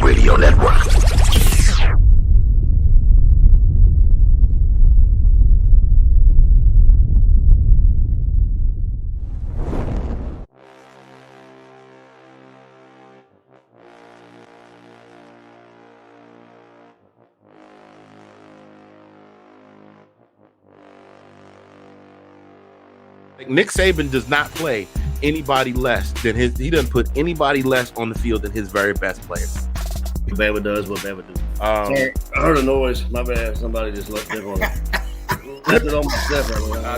Radio Network. Nick Saban does not play anybody less than his. He doesn't put anybody less on the field than his very best player. What Bama does, what Bama do. Sorry, I heard a noise. My bad. Somebody just left it on it on my step.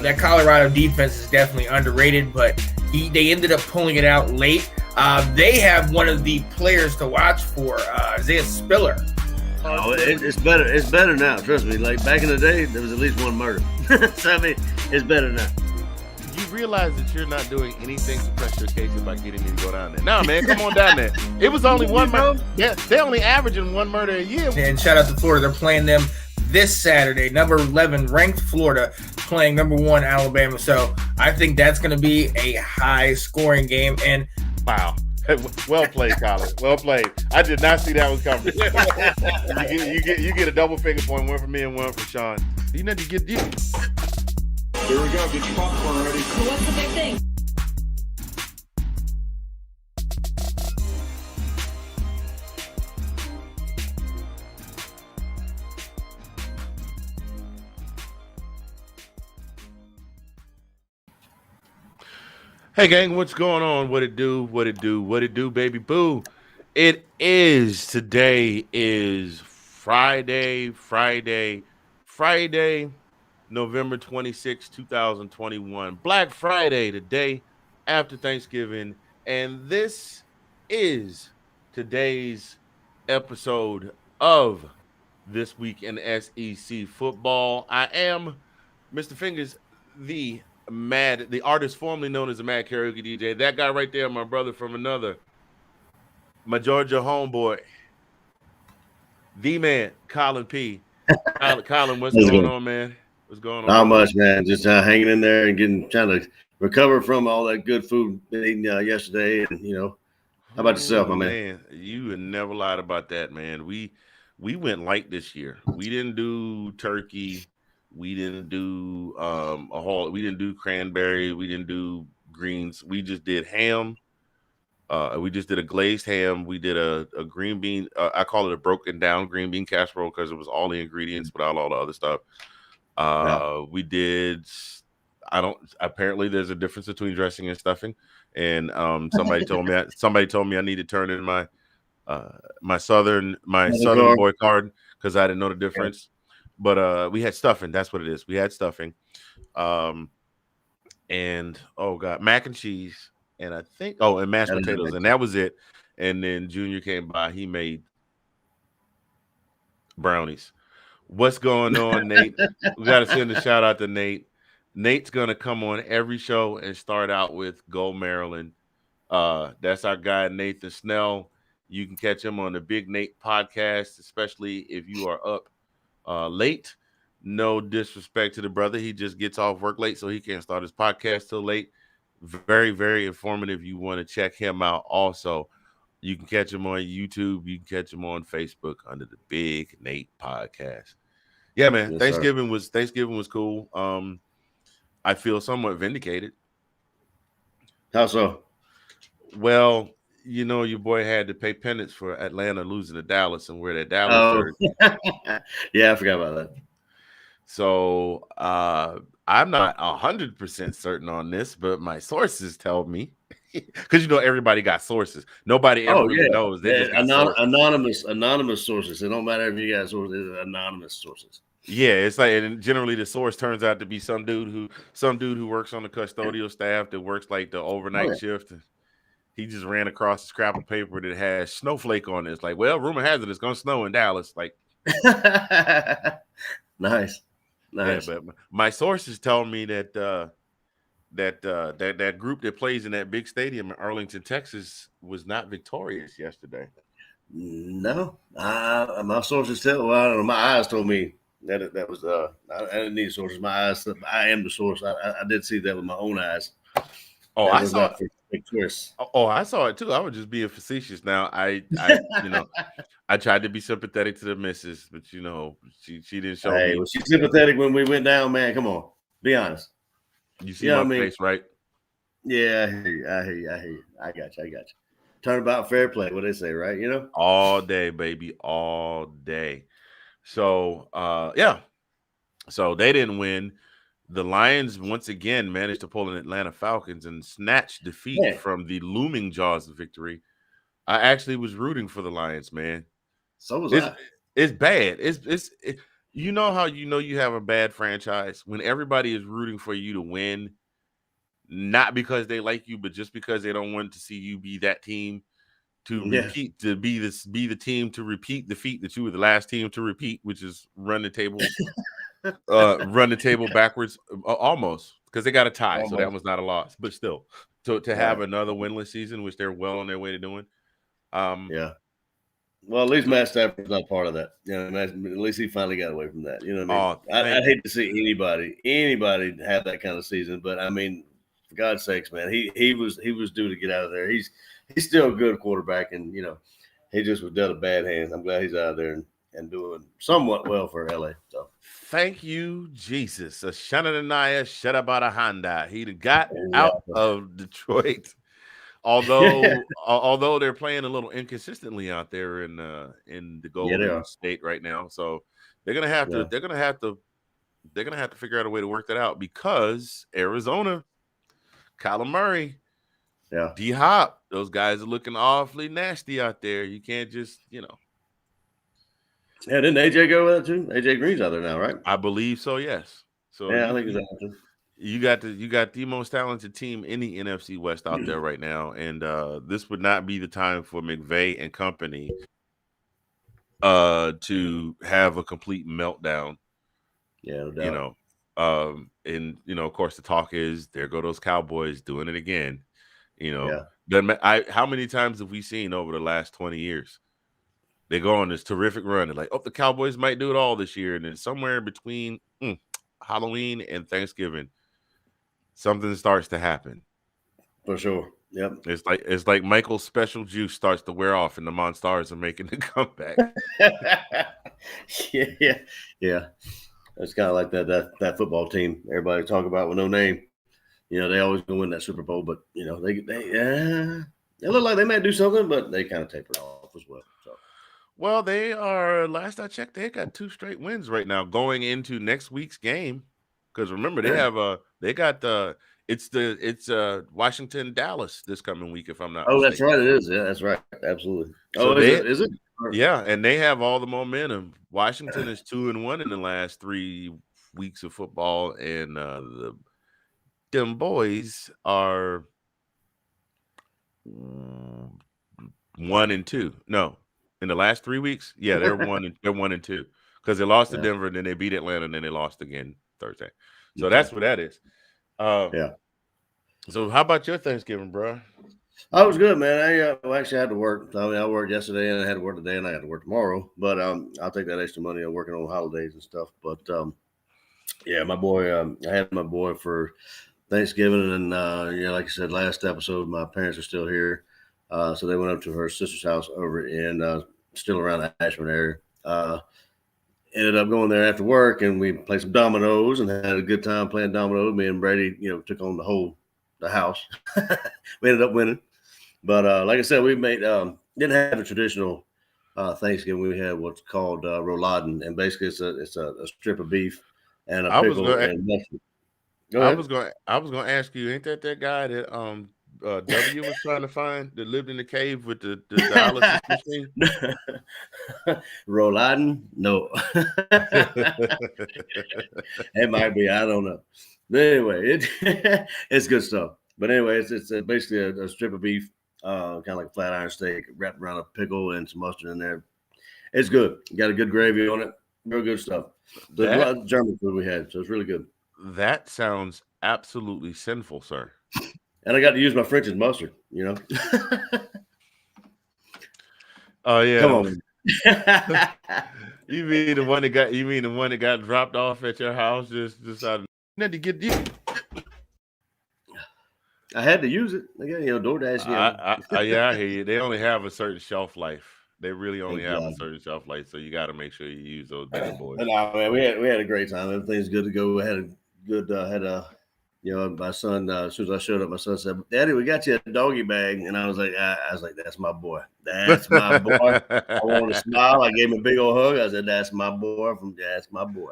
That Colorado defense is definitely underrated, but they ended up pulling it out late. They have one of the players to watch for, Isaiah Spiller. Oh, it's better. It's better now. Trust me. Like back in the day, there was at least one murder. So I mean, it's better now. You realize that you're not doing anything to press your case by getting me to go down there. No, man, come on down there. It was only one murder. Yeah, they're only averaging one murder a year. And shout out to Florida. They're playing them this Saturday. Number 11 ranked Florida playing number 1 Alabama. So I think that's going to be a high scoring game. And wow. Well played, Colin. Well played. I did not see that one coming. you get a double finger point, one for me and one for Sean. You know you get. Here we go. Get your popcorn ready. So what's the big thing? Hey gang, what's going on? What it do? What it do? What it do, baby boo? Today is Friday, November 26, 2021. Black Friday, the day after Thanksgiving. And this is today's episode of This Week in SEC Football. I am Mr. Fingers, the artist formerly known as the Mad Karaoke DJ. That guy right there, my brother from another, my Georgia homeboy, the man, Colin P. Colin, what's going on, man? What's going on? Not much, man. Just hanging in there and trying to recover from all that good food eaten yesterday. And how about yourself, my man? You would never lied about that, man. We went light this year. We didn't do turkey. We didn't do we didn't do cranberry. We didn't do greens. We just did ham. We just did a glazed ham. We did a green bean. I call it a broken down green bean casserole because it was all the ingredients without all the other stuff. We did. Apparently there's a difference between dressing and stuffing. And somebody told me I need to turn in my Southern boy card because I didn't know the difference. But we had stuffing. That's what it is. We had stuffing. And oh god, mac and cheese, and I think and mashed potatoes, and that was it. And then Junior came by. He made brownies. What's going on, Nate? We got to send a shout out to Nate. Nate's gonna come on every show and start out with Go Maryland. That's our guy Nathan Snell. You can catch him on the Big Nate podcast, especially if you are up late. No disrespect to the brother. He just gets off work late, so he can't start his podcast till late. Very, very informative. You want to check him out also. You can catch him on YouTube. You can catch him on Facebook under the Big Nate podcast. Yeah, man. Yes, Thanksgiving was cool. I feel somewhat vindicated. How so? Well, your boy had to pay penance for Atlanta losing to Dallas and wear that Dallas shirt. Yeah, I forgot about that. So I'm not 100% certain on this, but my sources tell me, because everybody got sources. Nobody ever really knows. They just anonymous sources. It don't matter if you got sources. It's anonymous sources. Yeah, it's like, and generally the source turns out to be some dude who works on the custodial staff that works like the overnight shift. He just ran across a scrap of paper that has snowflake on it. It's like, well, rumor has it it's gonna snow in Dallas. Like, nice. Yeah, but my sources tell me that that group that plays in that big stadium in Arlington, Texas, was not victorious yesterday. No, my sources tell. Well, I don't know. My eyes told me that was. I didn't need sources. My eyes. I am the source. I did see that with my own eyes. Oh, I saw it. Oh, I saw it too. I was just being facetious. Now, I tried to be sympathetic to the missus, but she didn't show Hey, me. was she sympathetic when we went down, man? Come on, be honest. You see You know my what I mean? face, right? Yeah, I hear you. I hear you. I hear you. I got you. Turnabout fair play. What they say, right? You know? All day, baby, all day. So, yeah. So they didn't win. The Lions once again managed to pull an Atlanta Falcons and snatch defeat Man, from the looming jaws of victory. I actually was rooting for the Lions, man. so was It's I. it's bad. You know how you have a bad franchise when everybody is rooting for you to win, not because they like you, but just because they don't want to see you be that team to Yeah. repeat to be the team to repeat the feat that you were the last team to repeat, which is run the table backwards almost, because they got a tie, so that Almost. was not a loss, but still to have Right. another winless season, which they're well on their way to doing. Yeah. Well, at least So, Matt Stafford's not part of that. You know, at least he finally got away from that. You know what I mean? oh, thank I'd hate to see anybody have that kind of season, but I mean, for God's sakes, man, he was due to get out of there. He's still a good quarterback, and he just was dealt a bad hand. I'm glad he's out of there and doing somewhat well for LA. So thank you, Jesus. Shananaya Shadabada Honda. He got yeah, out of Detroit. Although they're playing a little inconsistently out there in the they Golden are. State right now, so they're gonna have to figure out a way to work that out, because Arizona, Kyler Murray, Yeah. D Hop, those guys are looking awfully nasty out there. You can't just Yeah, didn't AJ go with that too? AJ Green's out there now, right? I believe so, yes. So Yeah, I think he's out there too. you got the most talented team in the NFC West out there right now, and this would not be the time for McVay and company to have a complete meltdown. Yeah, no doubt. And of course the talk is, there go those Cowboys doing it again. Yeah. How many times have we seen over the last 20 years? They go on this terrific run. They're like, oh, the Cowboys might do it all this year, and then somewhere between Halloween and Thanksgiving, something starts to happen. For sure. Yep. It's like Michael's special juice starts to wear off, and the Monstars are making the comeback. Yeah. It's kind of like that football team everybody talk about with no name. They always gonna win that Super Bowl, but they look like they might do something, but they kind of tapered off as well. So. Well, they are. Last I checked, they got 2 straight wins right now going into next week's game. Because remember, it's Washington Dallas this coming week, if I'm not mistaken. That's right. It is. Yeah, that's right. Absolutely. So is it? Yeah, and they have all the momentum. Washington is 2-1 in the last 3 weeks of football, and them boys are 1-2. No, in the last 3 weeks, yeah, they're 1-2, because they lost to Denver, and then they beat Atlanta, and then they lost again Thursday. So that's what that is. Yeah. So how about your Thanksgiving, bro? I was good, man. I actually had to work. I mean, I worked yesterday, and I had to work today, and I got to work tomorrow. But I'll take that extra money on working on holidays and stuff. But yeah, my boy, I had my boy for Thanksgiving, and like I said last episode, my parents are still here, so they went up to her sister's house over in still around the Ashburn area. Ended up going there after work, and we played some dominoes and had a good time playing dominoes. Me and Brady, took on the house. We ended up winning, but like I said, we made didn't have a traditional Thanksgiving. We had what's called rouladen, and basically it's a strip of beef and a pickle and mustard. I was going to ask you, ain't that guy that W was trying to find, that lived in the cave with the dialysis machine? Rouladen? No. It might be. I don't know. But anyway, it's good stuff. But anyway, it's basically a strip of beef, kind of like a flat iron steak, wrapped around a pickle and some mustard in there. It's good. Got a good gravy on it. Real good stuff. There's a lot of German food we had, so it's really good. That sounds absolutely sinful, sir. And I got to use my French's mustard, Oh yeah. Come on. You mean the one that got dropped off at your house just out of to get you? I had to use it. DoorDash. Yeah, I hear you. They only have a certain shelf life. They really only have a Exactly. certain shelf life, so you got to make sure you use those bigger boys. But nah, man, we had a great time. Everything's good to go. We had a good my son. As soon as I showed up, my son said, "Daddy, we got you a doggy bag," and I was like, "That's my boy. That's my boy." I wanted to smile. I gave him a big old hug. I said, "That's my boy. That's my boy.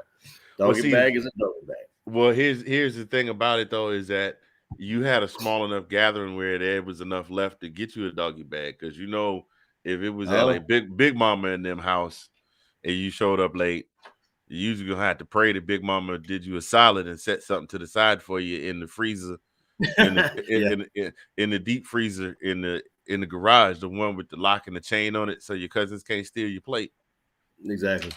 Doggy bag is a doggy bag." Well, here's the thing about it though is that you had a small enough gathering where there was enough left to get you a doggy bag, because if it was at a big mama in them house and you showed up late, you usually gonna have to pray that Big Mama did you a solid and set something to the side for you in the freezer, in the deep freezer in the garage, the one with the lock and the chain on it, so your cousins can't steal your plate. Exactly.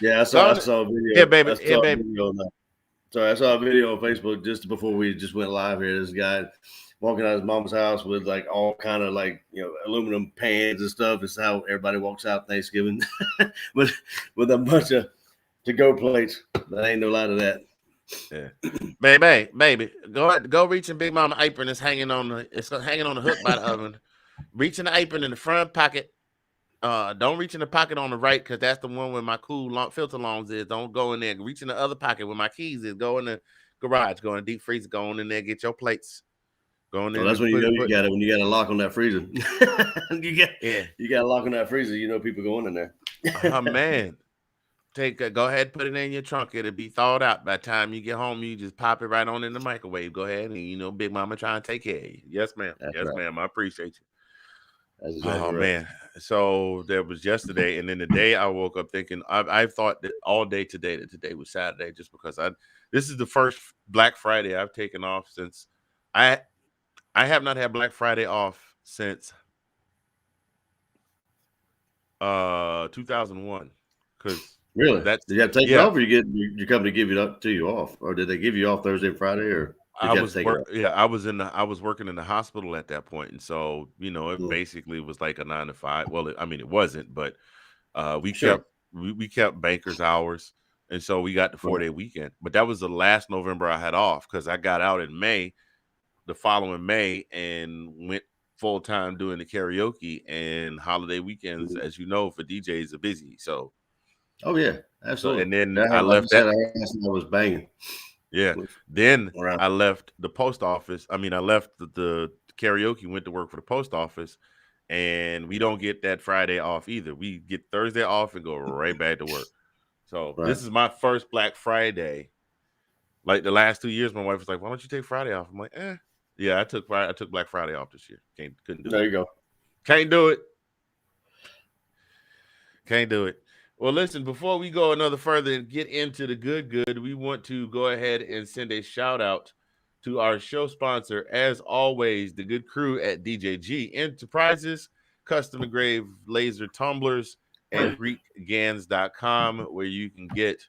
Yeah, I saw a video. Yeah, baby. I saw a video on Facebook just before we just went live here. This guy walking out of his mom's house with like all kind of aluminum pans and stuff. It's how everybody walks out Thanksgiving with a bunch of to-go plates. There ain't no lie to that. Yeah, baby, go reach in Big Mama apron. It's hanging on the hook by the oven. Reach in the apron in the front pocket. Don't reach in the pocket on the right, because that's the one where my cool filter longs is. Don't go in there. Reach in the other pocket where my keys is. Go in the garage. Go in the deep freezer. Go in there. Get your plates. Go in there. That's when you know you got it. When you got a lock on that freezer. You got a lock on that freezer. You know people going in there. Oh man. Go ahead, put it in your trunk. It'll be thawed out by the time you get home. You just pop it right on in the microwave. Go ahead, and Big Mama trying to take care of you. Yes, ma'am. Yes, ma'am. I appreciate you. That's exactly right. Man. So there was yesterday, and then the day I woke up thinking, I've thought that all day today that today was Saturday, just because this is the first Black Friday I've taken off since I have not had Black Friday off since 2001. Because really, did you have to take it off, or your company give it up to you off, or did they give you off Thursday and Friday, or I was working in the hospital at that point, and so it basically was like a 9 to 5. Well, it wasn't, but we kept banker's hours, and so we got the 4-day weekend. But that was the last November I had off, because I got out in May, the following May, and went full time doing the karaoke, and holiday weekends, as you know, for DJs are busy. So. Oh yeah, absolutely. So, and then I left that. I was banging. Yeah. Then I left the post office. I left the karaoke, went to work for the post office, and we don't get that Friday off either. We get Thursday off and go right back to work. So this is my first Black Friday. Like the last 2 years, my wife was like, "Why don't you take Friday off?" I'm like, yeah, I took Black Friday off this year. Couldn't do it. There you go. Can't do it. Can't do it. Well, listen, before we go another further and get into the good, we want to go ahead and send a shout out to our show sponsor, as always, the good crew at DJG Enterprises, custom engraved laser tumblers, and GreekGans.com, where you can get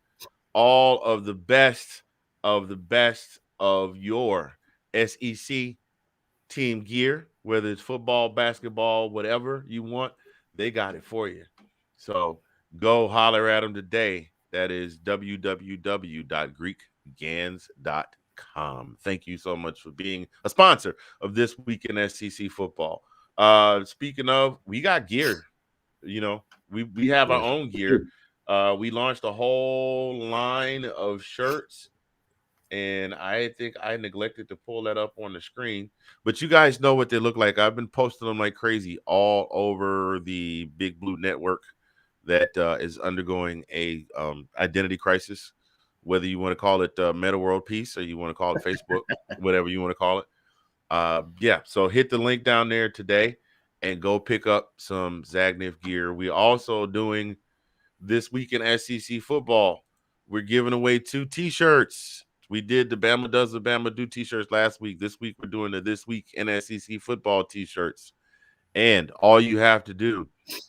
all of the best of your SEC team gear, whether it's football, basketball, whatever you want, they got it for you. So go holler at them today. That is www.greekgans.com. Thank you so much for being a sponsor of This Week in SEC Football. Speaking of, we got gear. We have our own gear. We launched a whole line of shirts, and I think I neglected to pull that up on the screen. But you guys know what they look like. I've been posting them like crazy all over the Big Blue Network that is undergoing a identity crisis, whether you want to call it Meta World Peace or you want to call it Facebook, whatever you want to call it. So hit the link down there today and go pick up some Zagnif gear. We're also doing This Week in SEC Football. We're giving away 2 T-shirts. We did the Bama Does the Bama Do T-shirts last week. This week we're doing the This Week in SEC Football T-shirts. And all you have to do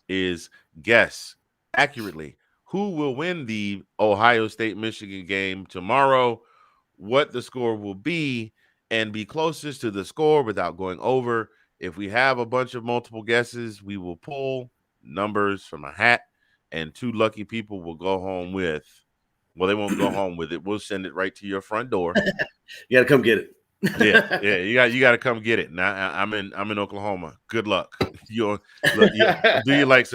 is guess accurately who will win the Ohio State-Michigan game tomorrow, what the score will be, and be closest to the score without going over. If we have a bunch of multiple guesses, we will pull numbers from a hat, and 2 lucky people will go home with, well, they won't go home with it. We'll send it right to your front door. You got to come get it. Yeah, you got to come get it. Now I'm in Oklahoma. Good luck. Do you like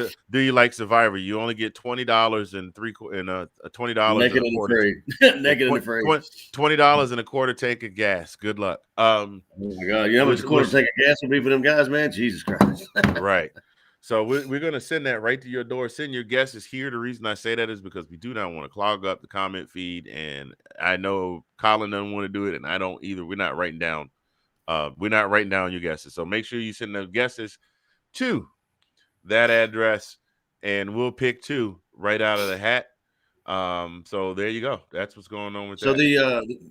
Survivor? You only get $20 and $20 Naked and a and quarter. afraid. Naked and afraid. $20 and a quarter tank of gas. Good luck. Oh my God, you know how much a quarter tank of gas would be for them guys, man? Jesus Christ. Right. So we're going to send that right to your door. Send your guesses here. The reason I say that is because we do not want to clog up the comment feed. And I know Colin doesn't want to do it, and I don't either. We're not writing down your guesses. So make sure you send the guesses to that address, and we'll pick two right out of the hat. So there you go. That's what's going on with that. So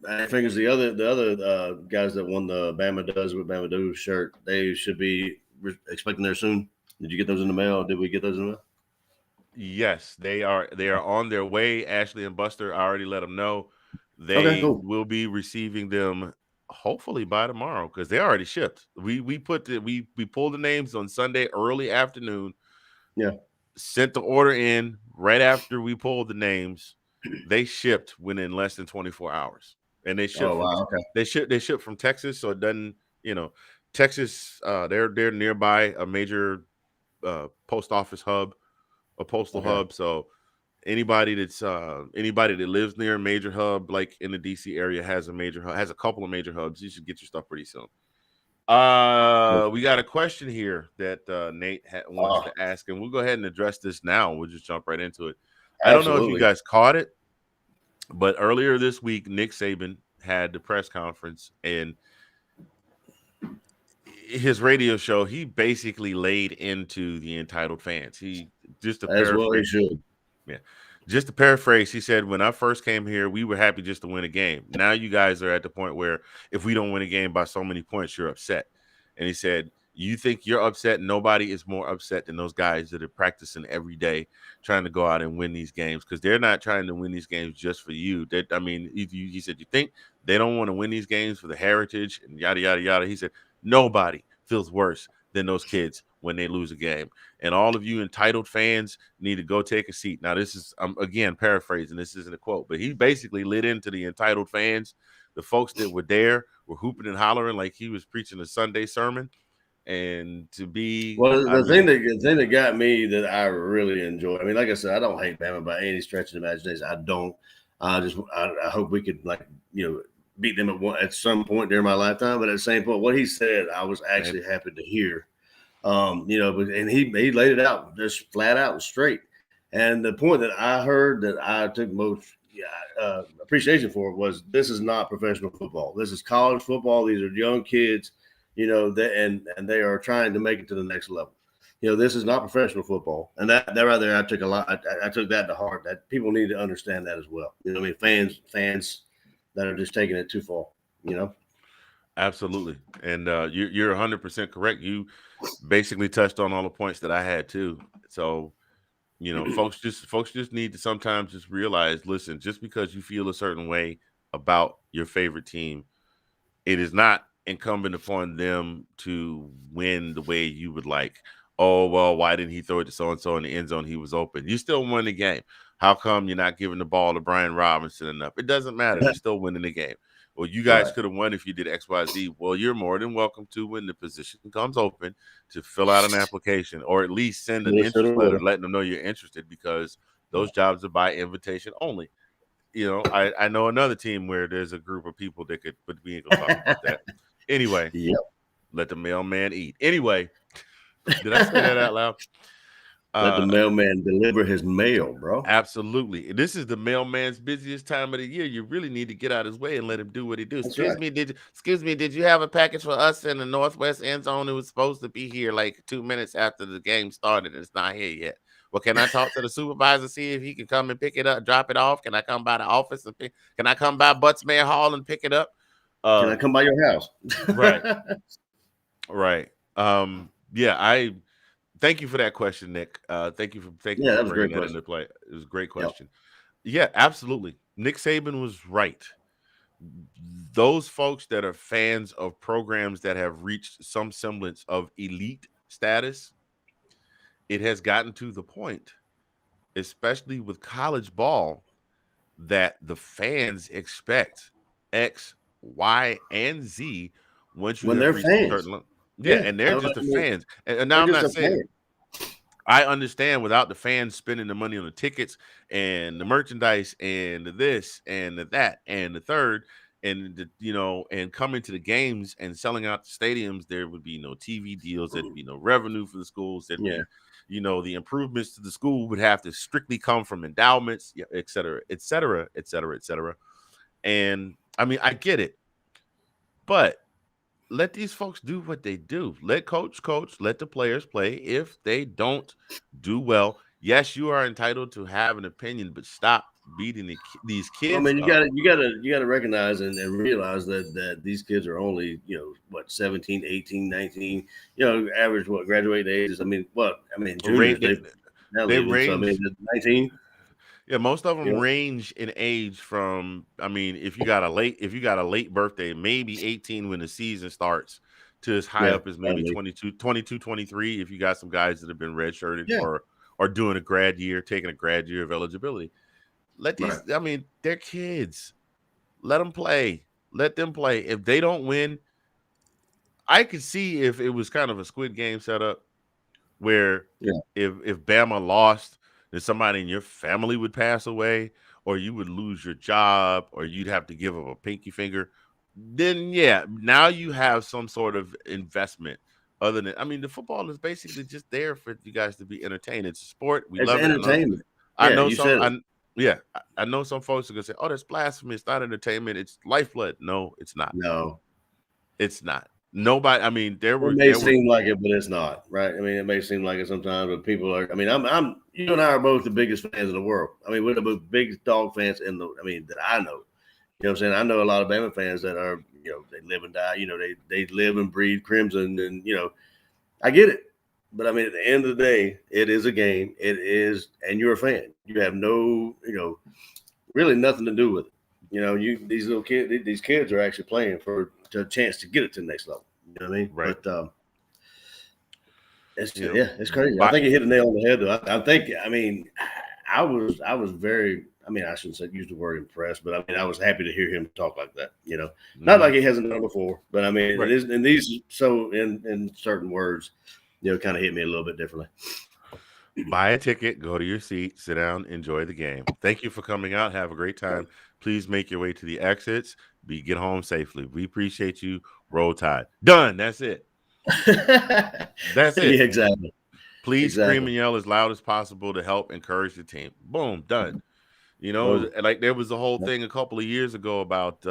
I think it's the other guys that won the Bama Does with Bama Do shirt, they should be expecting there soon. Did you get those in the mail? Did we get those in the mail? Yes, they are on their way. Ashley and Buster, I already let them know they will be receiving them hopefully by tomorrow because they already shipped. We pulled the names on Sunday early afternoon. Yeah. Sent the order in right after we pulled the names. They shipped within less than 24 hours. And they shipped they ship from Texas, so it doesn't, Texas, they're nearby a major post office hub, a postal hub. So anybody that lives near a major hub, like in the DC area, has a couple of major hubs. You should get your stuff pretty soon. We got a question here that Nate wants to ask, and we'll go ahead and address this now. We'll just jump right into it. Absolutely. I don't know if you guys caught it, but earlier this week, Nick Saban had the press conference, and his radio show, he basically laid into the entitled fans. He just to paraphrase. Yeah. Just to paraphrase, he said, when I first came here, we were happy just to win a game. Now you guys are at the point where if we don't win a game by so many points, you're upset. And he said, you think you're upset? Nobody is more upset than those guys that are practicing every day trying to go out and win these games because they're not trying to win these games just for you. He said, you think they don't want to win these games for the heritage and yada, yada, yada. He said, nobody feels worse than those kids when they lose a game. And all of you entitled fans need to go take a seat. Now, this is, again, paraphrasing. This isn't a quote, but he basically lit into the entitled fans. The folks that were there were hooping and hollering like he was preaching a Sunday sermon. And to be the thing that got me that I really enjoy. I mean, like I said, I don't hate Bama by any stretch of the imagination. I don't. I hope we could beat them at some point during my lifetime. But at the same point, what he said, I was actually happy to hear. And he laid it out just flat out and straight. And the point that I heard that I took most appreciation for was this is not professional football. This is college football. These are young kids, and they are trying to make it to the next level. This is not professional football. And that right there, I took I took that to heart, that people need to understand that as well. Fans that are just taking it too far, Absolutely. And you're 100% correct. You basically touched on all the points that I had too. So, folks just need to sometimes just realize, listen, just because you feel a certain way about your favorite team, it is not incumbent upon them to win the way you would like. Oh, well, why didn't he throw it to so-and-so in the end zone? He was open. You still won the game. How come you're not giving the ball to Brian Robinson enough? It doesn't matter. You're still winning the game. Well, you guys could have won if you did X, Y, Z. Well, you're more than welcome to, when the position comes open, to fill out an application or at least send an interest letter letting them know you're interested, because those jobs are by invitation only. I know another team where there's a group of people that could, but we ain't gonna talk about that. Anyway, let the mailman eat. Anyway, did I say that out loud? Let the mailman deliver his mail, bro. Absolutely. This is the mailman's busiest time of the year. You really need to get out his way and let him do what he does. Excuse me, did you have a package for us in the northwest end zone? It was supposed to be here like 2 minutes after the game started, and it's not here yet. Well, can I talk to the supervisor, see if he can come and pick it up, drop it off? Can I come by the office and can I come by Buttsmere Hall and pick it up? Can I come by your house? Right. I thank you for that question, Nick. Thank you for bringing that into play. It was a great question. Yeah, absolutely. Nick Saban was right. Those folks that are fans of programs that have reached some semblance of elite status, it has gotten to the point, especially with college ball, that the fans expect X, Y, and Z once you When have they're reached a fans. certain level. Yeah, and they're I just the mean, fans. And now they're I'm just not a saying fan. I understand without the fans spending the money on the tickets and the merchandise and the this and the that and the third and and coming to the games and selling out the stadiums, there would be no TV deals, there'd be no revenue for the schools, there'd Yeah. be the improvements to the school would have to strictly come from endowments, yeah, et cetera, et cetera, et cetera, et cetera. And I mean, I get it, but let these folks do what they do. Let coach, let the players play. If they don't do well, yes, you are entitled to have an opinion, but stop beating these I kids mean, you up. gotta recognize and realize that these kids are only, 17, 18, 19, average graduating ages. I mean, juniors, They, they're they leaving. So I mean, range, 19. yeah, most of them Yeah. range in age from, I mean, if you got a late birthday, maybe 18 when the season starts, to as high Yeah. up as maybe 22, 23. If you got some guys that have been redshirted Yeah. or doing a grad year, taking a grad year of eligibility. Let these, Right. I mean, they're kids. Let them play. Let them play. If they don't win, I could see if it was kind of a Squid Game setup where Yeah. if Bama lost, then somebody in your family would pass away, or you would lose your job, or you'd have to give up a pinky finger. Then yeah, now you have some sort of investment. Other than, I mean, the football is basically just there for you guys to be entertained. It's a sport. We It's love it. entertainment. I Yeah, know you some. said it. I know some folks are gonna say, "Oh, that's blasphemy. It's not entertainment. It's lifeblood." No, it's not. No. It's not. Nobody. I mean, there It were may seem like it, but it's not, right? I mean, it may seem like it sometimes, but people are. I mean, you and I are both the biggest fans in the world. I mean, we're the biggest dog fans that I know. You know what I'm saying? I know a lot of Bama fans that are, they live and die. They live and breathe Crimson, and I get it. But I mean, at the end of the day, it is a game. It is, and you're a fan. You have no, really nothing to do with it. These kids are actually playing for a chance to get it to the next level. You know what I mean? right. But it's You know, it's crazy. I but think you hit the nail on the head, though. I think. I mean, I was very. I mean, I shouldn't say use the word impressed, but I mean, I was happy to hear him talk like that. Not like he hasn't done before, but I mean, Right. it is in these in certain words, kind of hit me a little bit differently. Buy a ticket, go to your seat, sit down, enjoy the game. Thank you for coming out. Have a great time. Please make your way to the exits. Get home safely. We appreciate you. Roll Tide. Done. That's it. That's it. Yeah, exactly. Please scream Exactly. and yell as loud as possible to help encourage the team. Boom. Done. Like there was a whole thing a couple of years ago about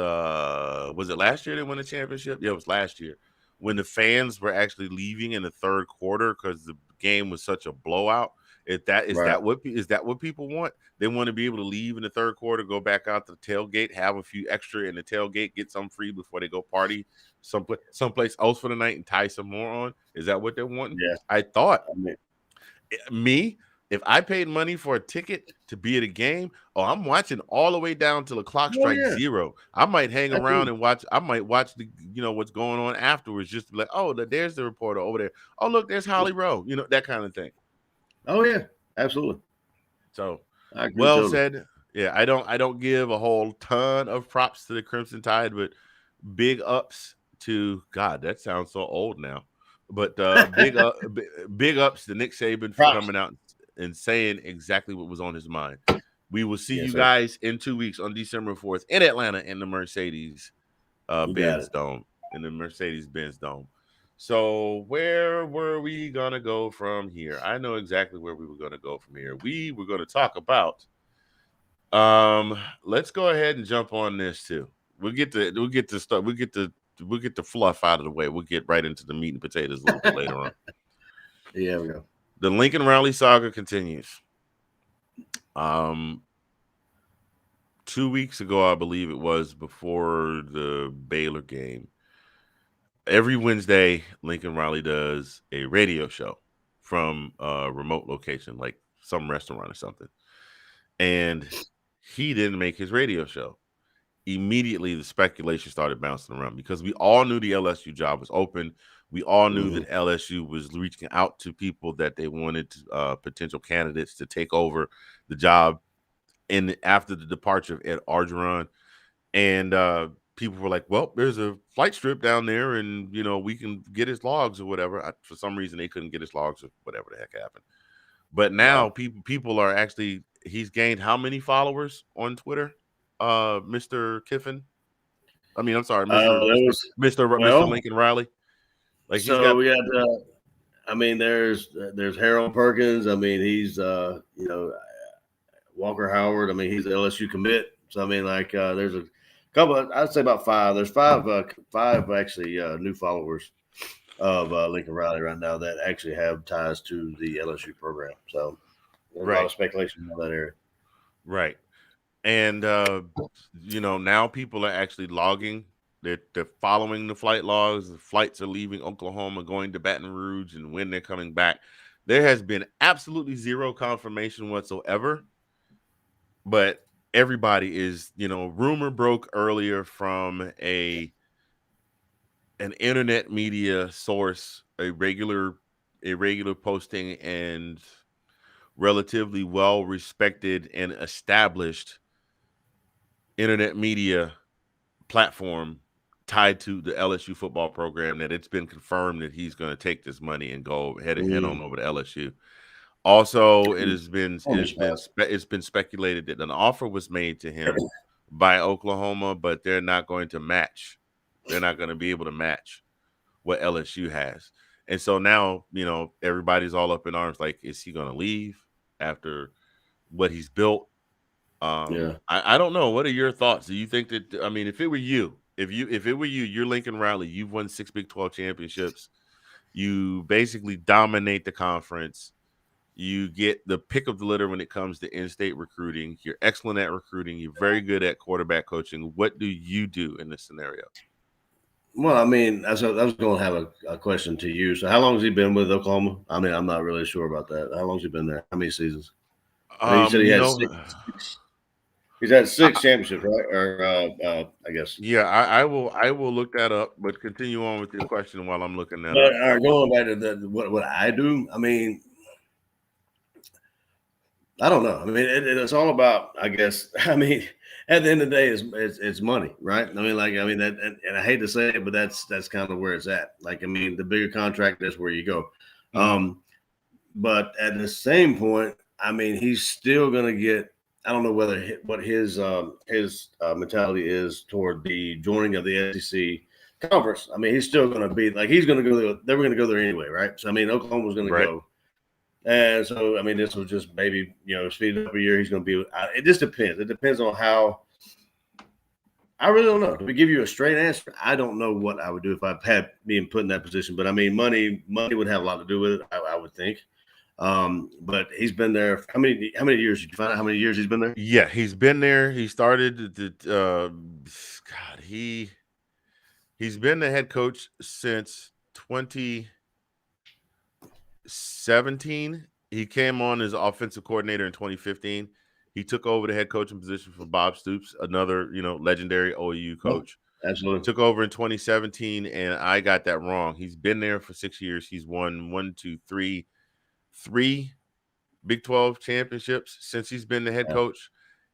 was it last year they won the championship? Yeah, it was last year when the fans were actually leaving in the third quarter because the game was such a blowout. Is that what people want? They want to be able to leave in the third quarter, go back out to the tailgate, have a few extra in the tailgate, get some free before they go party someplace else for the night and tie some more on. Is that what they're wanting? Yeah. I thought mean, if I paid money for a ticket to be at a game, I'm watching all the way down till the clock strikes zero. I might hang around and watch. I might watch the what's going on afterwards, just to be like, oh, there's the reporter over there. Oh, look, there's Holly Rowe. That kind of thing. Oh yeah, absolutely. So well said. Yeah, I don't give a whole ton of props to the Crimson Tide, but big ups to God. That sounds so old now, but big ups to Nick Saban for coming out and saying exactly what was on his mind. We will see you guys in 2 weeks on December 4th in Atlanta in the Mercedes Benz Dome. In the Mercedes-Benz Dome. So where were we gonna go from here? I know exactly where we were gonna go from here. We were gonna talk about. Let's go ahead and jump on this too. We'll get the fluff out of the way. We'll get right into the meat and potatoes a little bit later on. Yeah, we go. The Lincoln Riley saga continues. 2 weeks ago, I believe it was, before the Baylor game. Every Wednesday, Lincoln Riley does a radio show from a remote location, like some restaurant or something. And he didn't make his radio show. Immediately, the speculation started bouncing around because we all knew the LSU job was open. We all knew that LSU was reaching out to people that they wanted potential candidates to take over the job after the departure of Ed Orgeron. And people were like, well, there's a flight strip down there and, we can get his logs or whatever. For some reason, they couldn't get his logs or whatever the heck happened. But now people are actually, he's gained how many followers on Twitter, Mr. Kiffin? I mean, I'm sorry, Mr. Lincoln Riley. Like he's got. We got. There's Harold Perkins. I mean, he's Walker Howard. I mean, he's an LSU commit. So I mean, there's a couple. I'd say about 5. There's five actually new followers of Lincoln Riley right now that actually have ties to the LSU program. So there's a lot of speculation in that area. Right. And now people are actually logging. They're following the flight logs. The flights are leaving Oklahoma, going to Baton Rouge, and when they're coming back. There has been absolutely zero confirmation whatsoever. But everybody is, rumor broke earlier from an internet media source, a regular posting, and relatively well respected and established internet media platform tied to the LSU football program, that it's been confirmed that he's going to take this money and go head on over to LSU. Also, it's been speculated that an offer was made to him by Oklahoma, but they're not going to match. They're not going to be able to match what LSU has. And so now, everybody's all up in arms. Like, is he going to leave after what he's built? I don't know. What are your thoughts? Do you think that, I mean, if it were you, you're Lincoln Riley, you've won 6 Big 12 championships. You basically dominate the conference. You get the pick of the litter when it comes to in-state recruiting. You're excellent at recruiting. You're very good at quarterback coaching. What do you do in this scenario? Well, I mean, I was going to have a question to you. So how long has he been with Oklahoma? I mean, I'm not really sure about that. How long has he been there? How many seasons? You said he had 6. He's had 6 championships, right? Or I guess. Yeah, I will look that up, but continue on with your question while I'm looking that up. All right, going back to what I do, I mean, I don't know. I mean, it's all about, I guess. I mean, at the end of the day, it's money, right? I mean, and I hate to say it, but that's kind of where it's at. Like, I mean, the bigger contract, that's where you go. But at the same point, I mean, he's still going to get. I don't know what his mentality is toward the joining of the SEC conference. I mean, he's still going to be like he's going to go there. They were going to go there anyway, right? So I mean, Oklahoma's going to go. And so, I mean, this was just maybe, speed it up a year. He's going to be – it just depends. It depends on how – I really don't know. To give you a straight answer, I don't know what I would do if I had been put in that position. But, I mean, money would have a lot to do with it, I would think. But he's been there – how many years? Did you find out how many years he's been there? Yeah, he's been there. He started he's been the head coach since 2017. He came on as offensive coordinator in 2015. He took over the head coaching position for Bob Stoops, another, legendary OU coach. Absolutely. Took over in 2017, and I got that wrong. He's been there for 6 years. He's won 3 Big 12 championships since he's been the head coach.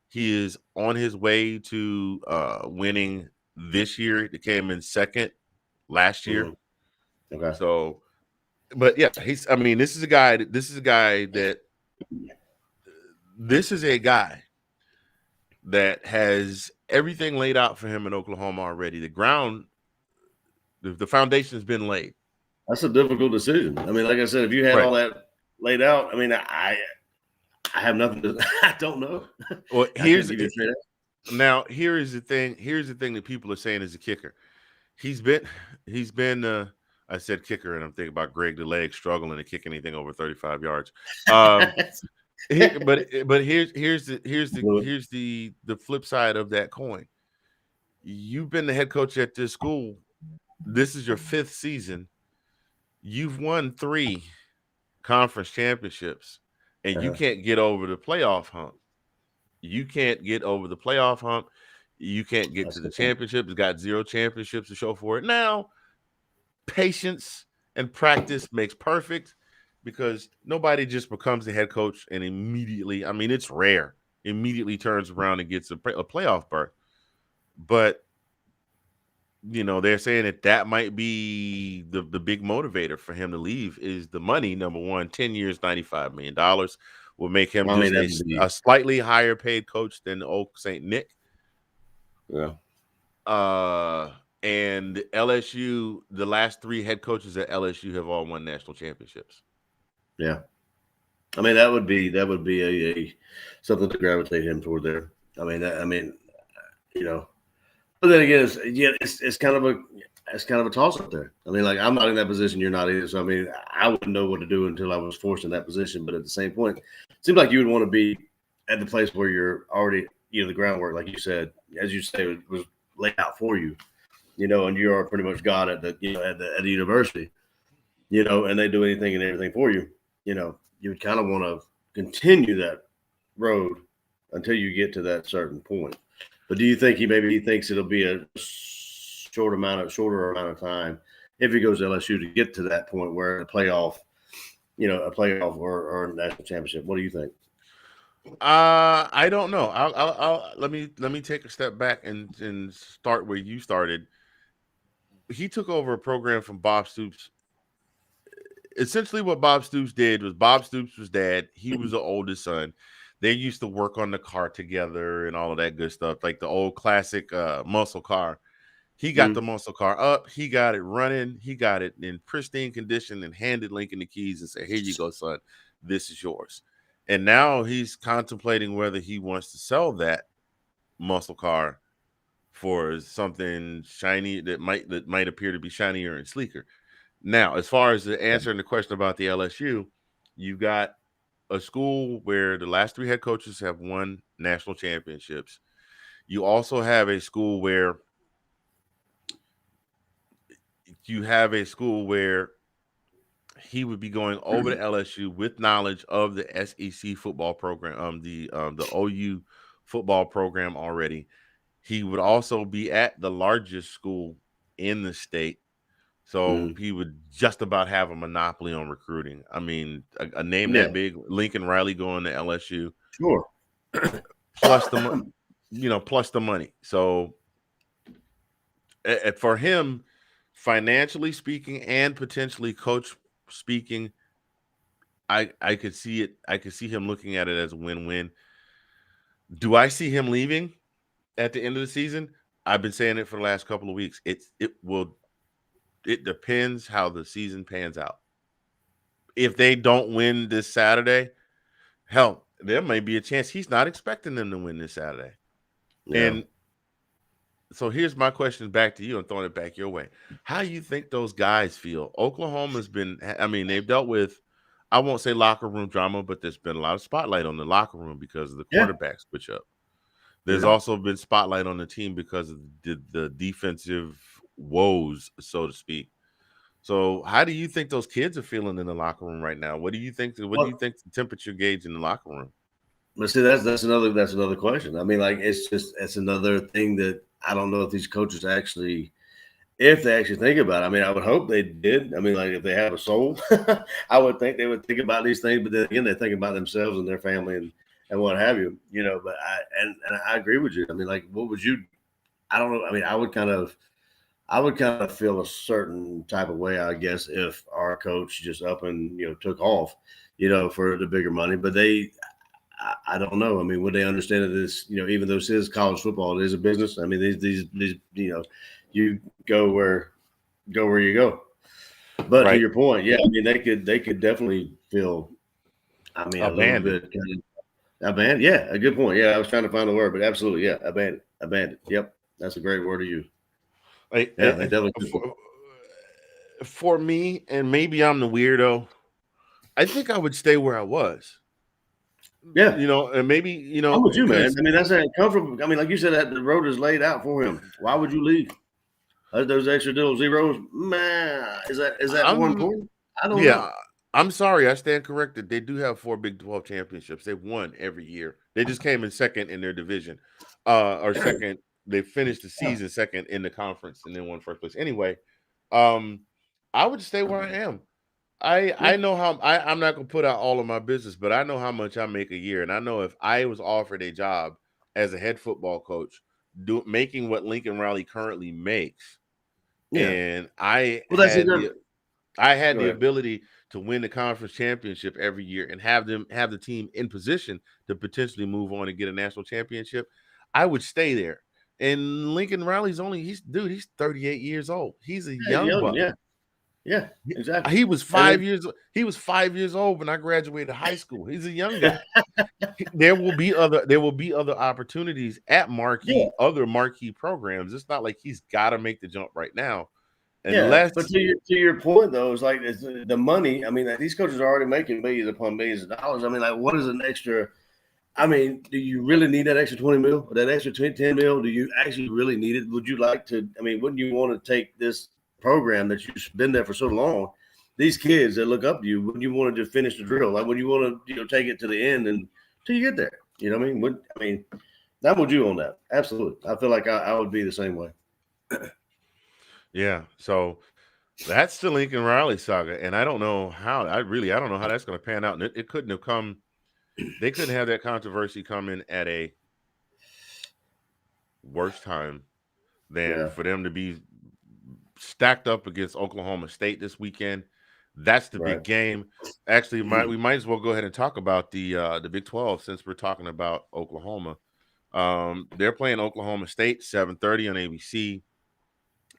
He is on his way to winning this year. He came in second last year. Okay. So, but yeah, this is a guy that has everything laid out for him in Oklahoma already. The foundation has been laid. That's a difficult decision. I mean, like I said, if you had all that laid out, I mean, I have nothing to. I don't know. Well, here's the thing. Here's the thing that people are saying is a kicker. He's been. I said kicker, and I'm thinking about Greg the Leg struggling to kick anything over 35 yards. But here's the flip side of that coin. You've been the head coach at this school. This is your 5th season. You've won 3 conference championships, and you can't get over the playoff hump. You can't get over the playoff hump. You can't get to the championship. It's got 0 championships to show for it. Now, patience and practice makes perfect, because nobody just becomes the head coach and immediately, I mean, it's rare, immediately turns around and gets a playoff berth. But they're saying that might be the big motivator for him to leave is the money. Number one, 10 years, $95 million will make him I mean, just that would be a slightly higher paid coach than old St. Nick. yeah. And LSU, the last 3 head coaches at LSU have all won national championships. Yeah. I mean, that would be a something to gravitate him toward there. I mean, but then again, it's kind of a toss up there. I mean, like, I'm not in that position, you're not either. So I mean, I wouldn't know what to do until I was forced in that position. But at the same point, it seems like you would want to be at the place where you're already, the groundwork, like you said, as you say, was laid out for you, and you are pretty much God at the at the university, and they do anything and everything for you. You would kind of want to continue that road until you get to that certain point. But do you think he thinks it'll be a shorter amount of time if he goes to LSU to get to that point where a playoff or a national championship? What do you think? I don't know. I'll let me take a step back and start where you started. He took over a program from Bob Stoops. Essentially, what Bob Stoops did was Bob Stoops was dad. He was the oldest son. They used to work on the car together and all of that good stuff, like the old classic muscle car. He got the muscle car up. He got it running. He got it in pristine condition and handed Lincoln the keys and said, "Here you go, son. This is yours." And now he's contemplating whether he wants to sell that muscle car for something shiny that might appear to be shinier and sleeker. Now, as far as answering the question about the LSU, you've got a school where the last 3 head coaches have won national championships. You also have a school where he would be going over to LSU with knowledge of the SEC football program, the OU football program already. He would also be at the largest school in the state. So he would just about have a monopoly on recruiting. I mean, a name that big, Lincoln Riley going to LSU, sure, plus the money. So for him, financially speaking and potentially coach speaking, I could see it. I could see him looking at it as a win-win. Do I see him leaving at the end of the season? I've been saying it for the last couple of weeks. It depends how the season pans out. If they don't win this Saturday, hell, there may be a chance he's not expecting them to win this Saturday. Yeah. And so here's my question back to you. I'm throwing it back your way. How do you think those guys feel? Oklahoma's been, they've dealt with, I won't say locker room drama, but there's been a lot of spotlight on the locker room because of the quarterback switch up. There's also been spotlight on the team because of the defensive woes, so to speak. So how do you think those kids are feeling in the locker room right now? What do you think? What do you think the temperature gauge in the locker room? But see, that's another question. I mean, like, it's another thing that I don't know if these coaches actually think about it. I mean, I would hope they did. I mean, like, if they have a soul, I would think they would think about these things. But then again, they think about themselves and their family and what have you. But I agree with you. I mean, like, what would you? I don't know. I mean, I would kind of feel a certain type of way, I guess, if our coach just up and took off, for the bigger money. But I don't know. I mean, would they understand that this, even though this is college football, it is a business. I mean, these you go where you go. But to your point, yeah, I mean, they could definitely feel, a little bit abandoned. Yeah, a good point. Yeah, I was trying to find a word, but absolutely, yeah, abandoned. Yep, that's a great word to use. They definitely for me, and maybe I'm the weirdo, I think I would stay where I was. Yeah, and maybe I'm with you, man. I mean, that's comfortable. I mean, like you said, that the road is laid out for him. Why would you leave? Those extra little zeros, man. Is that more important? I don't know. I'm sorry, I stand corrected. They do have 4 Big 12 championships. They've won every year. They just came in second in their division, or second. They finished the season second in the conference and then won first place. Anyway, I would stay where I am. I know how I'm not gonna put out all of my business, but I know how much I make a year, and I know if I was offered a job as a head football coach, making what Lincoln Riley currently makes, Yeah. and I Well, that's had either. Go the ahead. ability to win the conference championship every year and have the team in position to potentially move on and get a national championship, I would stay there. And Lincoln Riley's he's 38 years old. He's a Yeah, young buck. yeah, yeah, exactly. He was And then, 5 years old when I graduated high school. He's a young guy. There will be other opportunities at yeah, other marquee programs. It's not like he's got to make the jump right now, yeah. unless But to your point though, it's like it's the money. I mean, like, these coaches are already making millions upon millions of dollars. I mean, like, what is an extra? I mean, do you really need that extra 20 mil or that extra 10 mil? Do you actually really need it? Would you like to? I mean, wouldn't you want to take this program that you've been there for so long? These kids that look up to you, wouldn't you want to just finish the drill? Like, would you want to, take it to the end and till you get there? You know what I mean? That would you on that? Absolutely. I feel like I would be the same way. yeah. So that's the Lincoln Riley saga, and I don't know how. I don't know how that's going to pan out. And it couldn't have come. They couldn't have that controversy come in at a worse time than Yeah. for them to be stacked up against Oklahoma State this weekend. That's the big Right. game. Actually, we might as well go ahead and talk about the Big 12 since we're talking about Oklahoma. They're playing Oklahoma State 7:30 on ABC,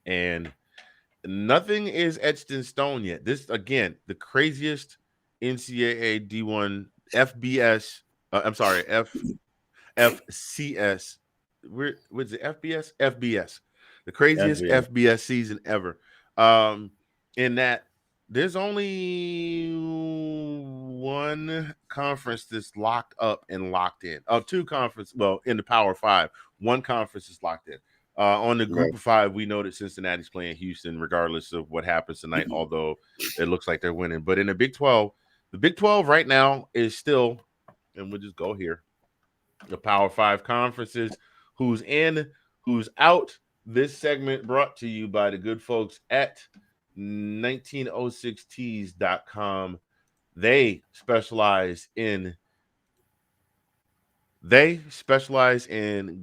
and nothing is etched in stone yet. This again, the craziest NCAA D1 FBS. I'm sorry, FCS. What's it? FBS? FBS. The craziest FBS season ever. In that there's only one conference that's locked up and locked in. Two conference. Well, in the Power Five, one conference is locked in. On the Group of Five, we know that Cincinnati's playing Houston, regardless of what happens tonight. Although it looks like they're winning, but in the Big 12, right now is still, and we'll just go here. The Power Five conferences, who's in, who's out. This segment brought to you by the good folks at 1906tees.com. They specialize in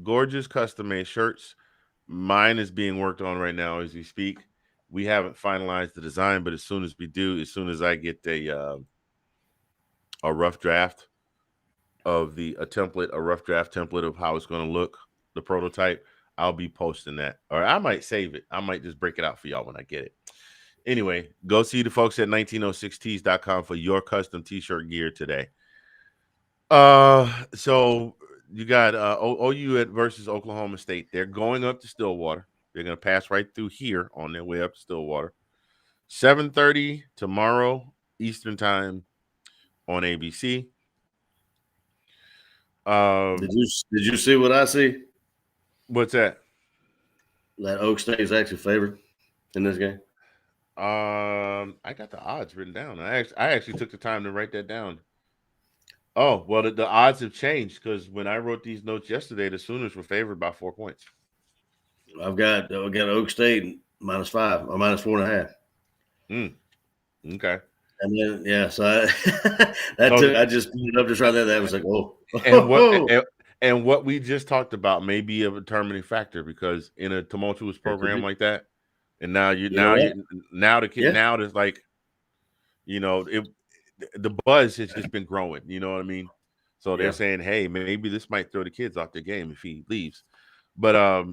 gorgeous custom-made shirts. Mine is being worked on right now as we speak. We haven't finalized the design, but as soon as we do, as soon as I get a rough draft of a rough draft template of how it's going to look, the prototype, I'll be posting that. Or I might save it. I might just break it out for y'all when I get it. Anyway, go see the folks at 1906tees.com for your custom t-shirt gear today. So you got OU versus Oklahoma State. They're going up to Stillwater. They're going to pass right through here on their way up to Stillwater. 7:30 tomorrow Eastern time on ABC. Did you see what I see? What's that? That Oak State is actually favored in this game. I got the odds written down. I actually took the time to write that down. Oh, well, the odds have changed because when I wrote these notes yesterday, the Sooners were favored by 4 points. I've got Oak State -5 or -4.5. Okay. And then so I just put it up just right there. That was like, oh. And what we just talked about may be a determining factor because in a tumultuous program like that, and now there's like, the buzz has just been growing. You know what I mean? So they're saying, hey, maybe this might throw the kids off the game if he leaves. But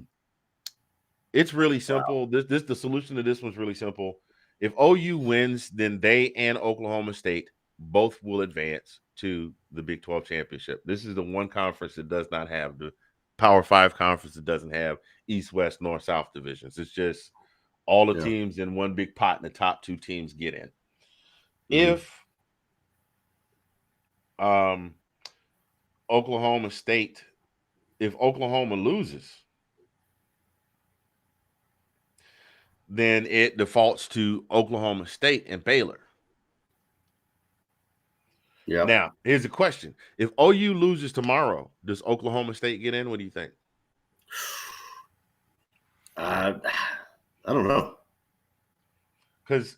it's really simple. Wow. The solution to this one's really simple. If OU wins, then they and Oklahoma State both will advance to the Big 12 championship. This is the one conference that does not have the Power 5 conference that doesn't have East, West, North, South divisions. It's just all the teams in one big pot, and the top two teams get in. If Oklahoma loses, then it defaults to Oklahoma State and Baylor. Yeah. Now, here's the question. If OU loses tomorrow, does Oklahoma State get in? What do you think? I don't know. Because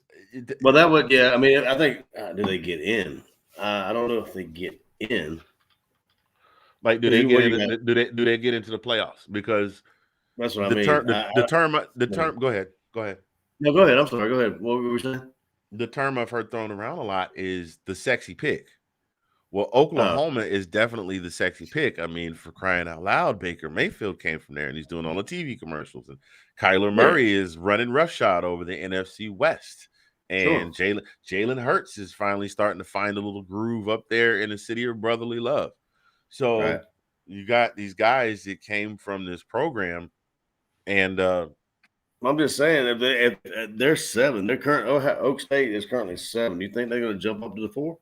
that would, I mean, I think, do they get in? I don't know if they get in. Like, do they get into the playoffs? Because that's what I mean. The term. Go ahead. Go ahead. No, go ahead. I'm sorry. Go ahead. What were we saying? The term I've heard thrown around a lot is the sexy pick. Well, Oklahoma is definitely the sexy pick. I mean, for crying out loud, Baker Mayfield came from there, and he's doing all the TV commercials. And Kyler Murray is running roughshod over the NFC West. And Jalen Hurts is finally starting to find a little groove up there in the city of brotherly love. So you got these guys that came from this program, and I'm just saying, if they're 7, they're current. Oak State is currently 7. Do you think they're going to jump up to the 4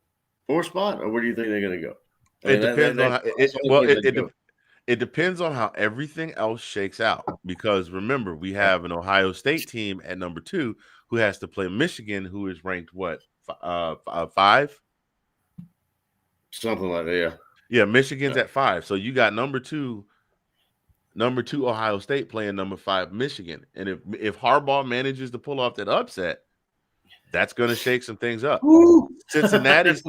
spot, or where do you think they're going to go? It depends on how, it depends on how everything else shakes out. Because remember, we have an Ohio State team at number 2 who has to play Michigan, who is ranked 5, something like that. Yeah. Yeah, Michigan's at 5. So you got number 2 Ohio State playing number 5 Michigan, and if Harbaugh manages to pull off that upset, that's going to shake some things up. Cincinnati's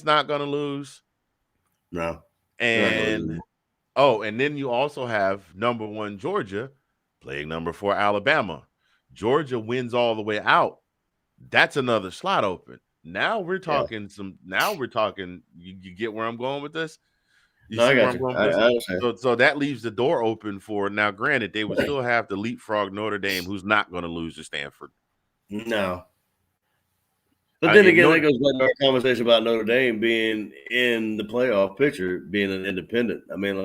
not going to lose. No. And and then you also have number 1 Georgia playing number 4 Alabama. Georgia wins all the way out. That's another slot open. Now we're talking you get where I'm going with this? I got you. So that leaves the door open for, now granted, they would still have to leapfrog Notre Dame, who's not going to lose to Stanford. No. But then again, that goes back to our conversation about Notre Dame being in the playoff picture, being an independent. I mean,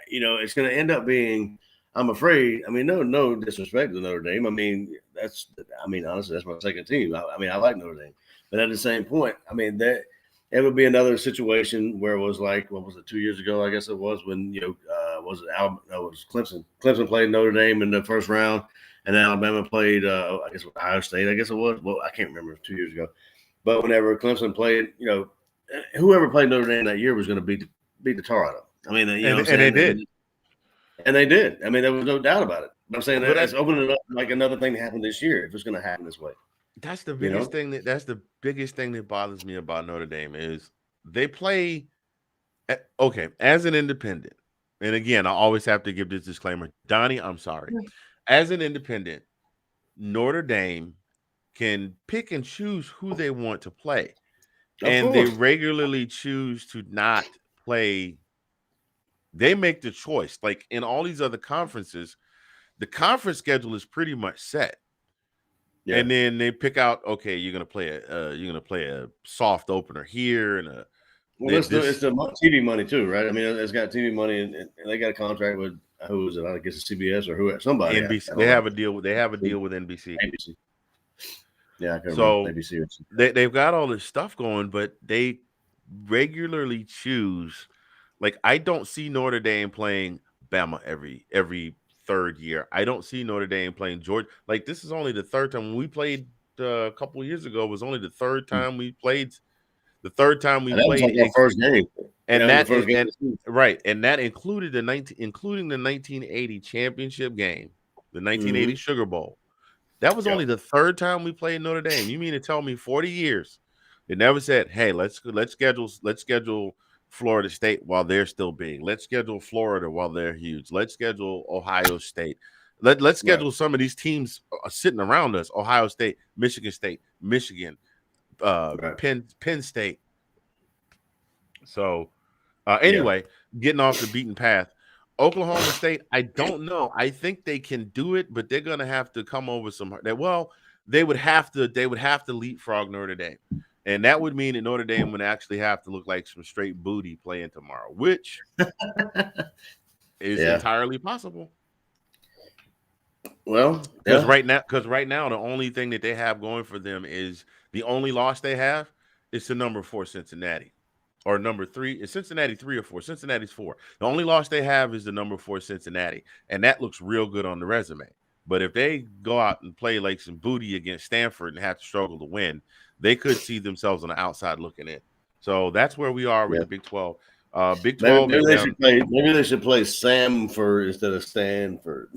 it's going to end up being, I'm afraid, no disrespect to Notre Dame. Honestly, that's my second team. I like Notre Dame. But at the same point, that it would be another situation where it was like, what was it, 2 years ago? I guess it was when, it was Clemson. Clemson played Notre Dame in the first round, and Alabama played, Ohio State, I guess it was. Well, I can't remember, 2 years ago. But whenever Clemson played, whoever played Notre Dame that year was going to beat the tar out of them. And they did. And they did. There was no doubt about it. But I'm saying that's opening up like another thing to happen this year if it's going to happen this way. That's the biggest thing. That's the biggest thing that bothers me about Notre Dame is they play as an independent. And again, I always have to give this disclaimer, Donnie. I'm sorry. As an independent, Notre Dame can pick and choose who they want to play, and they regularly choose to not play. They make the choice. Like in all these other conferences, the conference schedule is pretty much set. Yeah. And then they pick out, okay, you're gonna play a soft opener here, and it's the TV money too, right? It's got TV money, and they got a contract with who is it? I guess it's CBS or somebody. NBC. They have a deal with NBC. ABC. Yeah, I can remember ABC. They've got all this stuff going, but they regularly choose. Like, I don't see Notre Dame playing Bama every third year. I don't see Notre Dame playing Georgia. Like, this is only the third time. When we played a couple of years ago, it was only the third time we played. The third time we played, was like our first game, and that included including the 1980 championship game, the 1980 Sugar Bowl. That was only the third time we played Notre Dame. You mean to tell me 40 years they never said, "Hey, let's schedule Florida State while they're still big. Let's schedule Florida while they're huge. Let's schedule Ohio State. Let's schedule some of these teams sitting around us: Ohio State, Michigan, Penn State." So, anyway, getting off the beaten path. Oklahoma State, I don't know. I think they can do it, but they're going to have to come over they would have to leapfrog Notre Dame. And that would mean that Notre Dame would actually have to look like some straight booty playing tomorrow, which is entirely possible. Well, because right now, the only thing that they have going for them is the only loss they have is to number 4 Cincinnati, or number 3. Is Cincinnati 3 or 4? Cincinnati's 4. The only loss they have is the number 4 Cincinnati, and that looks real good on the resume. But if they go out and play like some booty against Stanford and have to struggle to win, they could see themselves on the outside looking in. So that's where we are with the Big 12. Big 12. Maybe they should play Samford instead of Stanford.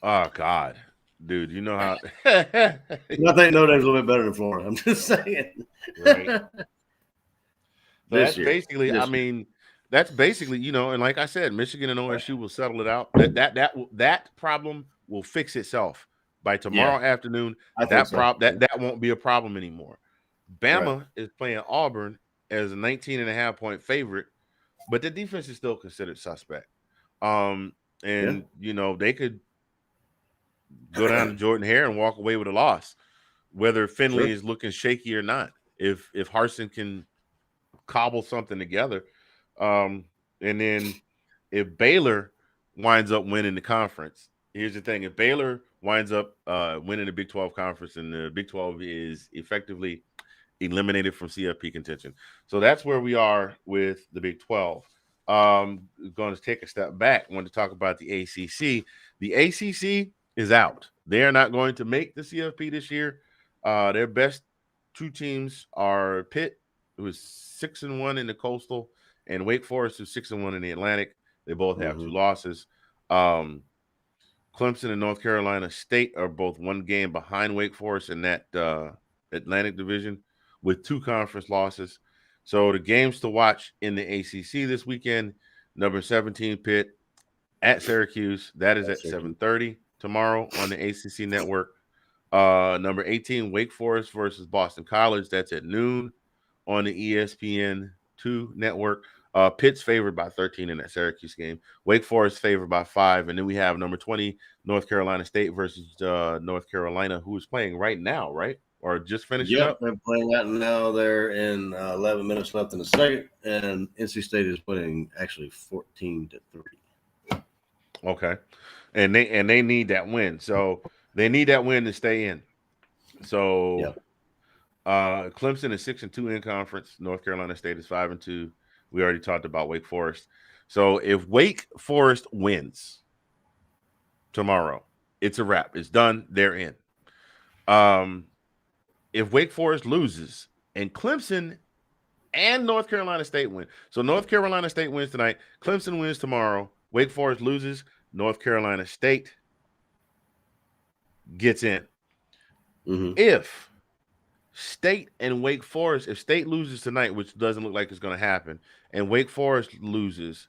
Oh God, dude, you know how? I think Notre Dame's a little bit better than Florida. I'm just saying. Right. That's basically. That's basically, and like I said, Michigan and OSU will settle it out. That problem will fix itself by tomorrow afternoon. I think so. That won't be a problem anymore. Bama Right. is playing Auburn as a 19.5-point favorite, but the defense is still considered suspect. And they could go down to Jordan Hare and walk away with a loss, whether Finley is looking shaky or not. If Harsin can cobble something together, and then if Baylor winds up winning the conference, here's the thing: if Baylor winds up winning the Big 12 conference, and the Big 12 is effectively eliminated from CFP contention, so that's where we are with the Big 12. Going to take a step back. I want to talk about the ACC. The ACC is out. They are not going to make the CFP this year. Their best two teams are Pitt, who is 6-1 in the Coastal, and Wake Forest, who's 6-1 in the Atlantic. They both have 2 losses. Clemson and North Carolina State are both 1 game behind Wake Forest in that Atlantic division with 2 conference losses. So the games to watch in the ACC this weekend: number 17 Pitt at Syracuse. That is at 7:30 tomorrow on the ACC network. Number 18 Wake Forest versus Boston College. That's at noon on the ESPN2 network. Pitt's favored by 13 in that Syracuse game. Wake Forest favored by 5. And then we have number 20 North Carolina State versus North Carolina, who is playing right now, right? Or just finishing up? They're playing that now. They're in 11 minutes left in the second, and NC State is winning actually 14-3. Okay, and they need that win. So they need that win to stay in. So Clemson is 6-2 in conference. North Carolina State is 5-2. We already talked about Wake Forest. So if Wake Forest wins tomorrow, it's a wrap. It's done. They're in. If Wake Forest loses and Clemson and North Carolina State win, so North Carolina State wins tonight, Clemson wins tomorrow, Wake Forest loses, North Carolina State gets in. If State and Wake Forest, if State loses tonight, which doesn't look like it's going to happen, and Wake Forest loses,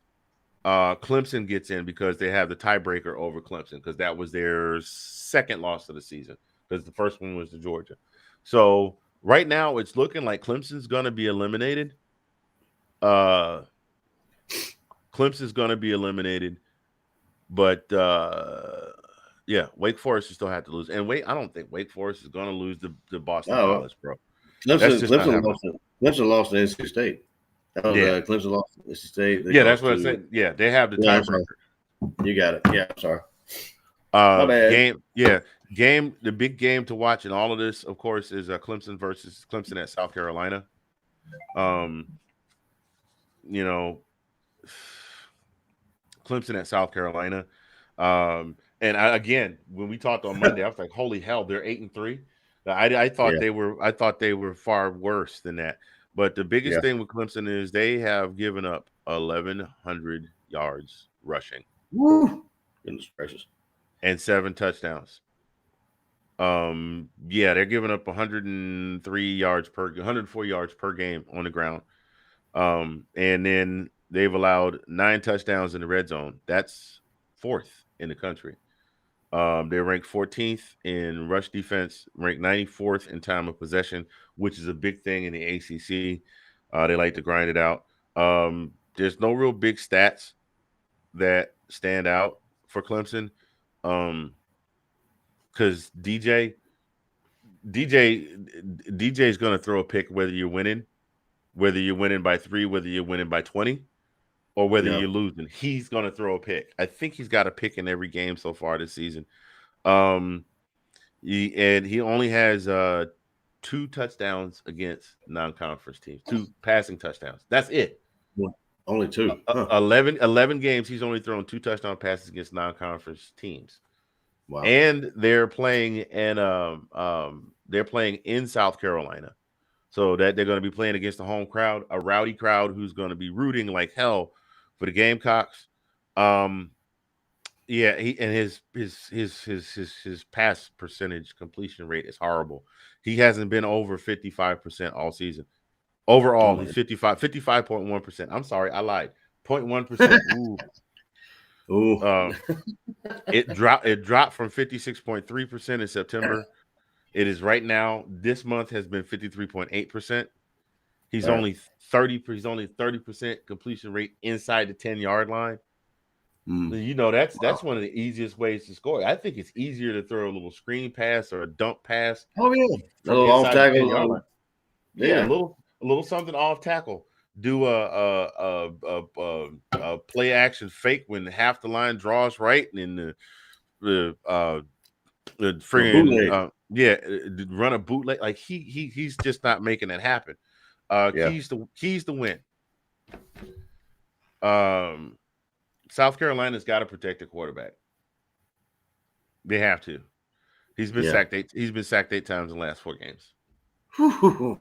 Clemson gets in because they have the tiebreaker over Clemson, because that was their second loss of the season, because the first one was to Georgia. So right now it's looking like Clemson's going to be eliminated. Clemson's going to be eliminated, but Wake Forest still have to lose. And I don't think Wake Forest is going to lose the Boston College, bro. Clemson lost to NC State. Clemson lost to NC State. That's what I said. Yeah, they have the tiebreaker. You got it. Yeah, I'm sorry. My bad. The big game to watch in all of this, of course, is Clemson versus Clemson at South Carolina. Clemson at South Carolina. And again, when we talked on Monday, I was like, "Holy hell, they're 8-3." I thought they were far worse than that. But the biggest thing with Clemson is they have given up 1,100 yards rushing. Woo! Goodness gracious. And 7 touchdowns. They're giving up 104 yards per game on the ground. And then they've allowed 9 touchdowns in the red zone. That's 4th in the country. They're ranked 14th in rush defense, ranked 94th in time of possession, which is a big thing in the ACC. They like to grind it out. There's no real big stats that stand out for Clemson. Because DJ is going to throw a pick whether you're winning by 3, whether you're winning by 20, or whether you're losing. He's going to throw a pick. I think he's got a pick in every game so far this season. He only has 2 touchdowns against non-conference teams, 2 passing touchdowns. That's it. Only 2. 11 games. He's only thrown 2 touchdown passes against non-conference teams. Wow. And they're playing in South Carolina, so that they're going to be playing against a home crowd, a rowdy crowd who's going to be rooting like hell for the Gamecocks. His pass percentage completion rate is horrible. He hasn't been over 55% all season. Overall, he's 55.1%. I'm sorry, I lied. 0.1%. Ooh. It dropped from 56.3% in September. It is right now. This month has been 53.8%. He's Right. only 30% completion rate inside the 10-yard line. You know, that's one of the easiest ways to score. I think it's easier to throw a little screen pass or a dump pass Oh yeah, a from little off inside the tackle. 10-yard line. Yeah, Yeah. a little something off tackle. Do a play action fake when half the line draws right, and the bootleg. friggin' run a bootleg. Like he's just not making it happen. Yeah. Keys to win. South Carolina's got to protect the quarterback. They have to. He's been sacked 8 times in the last 4 games. Oh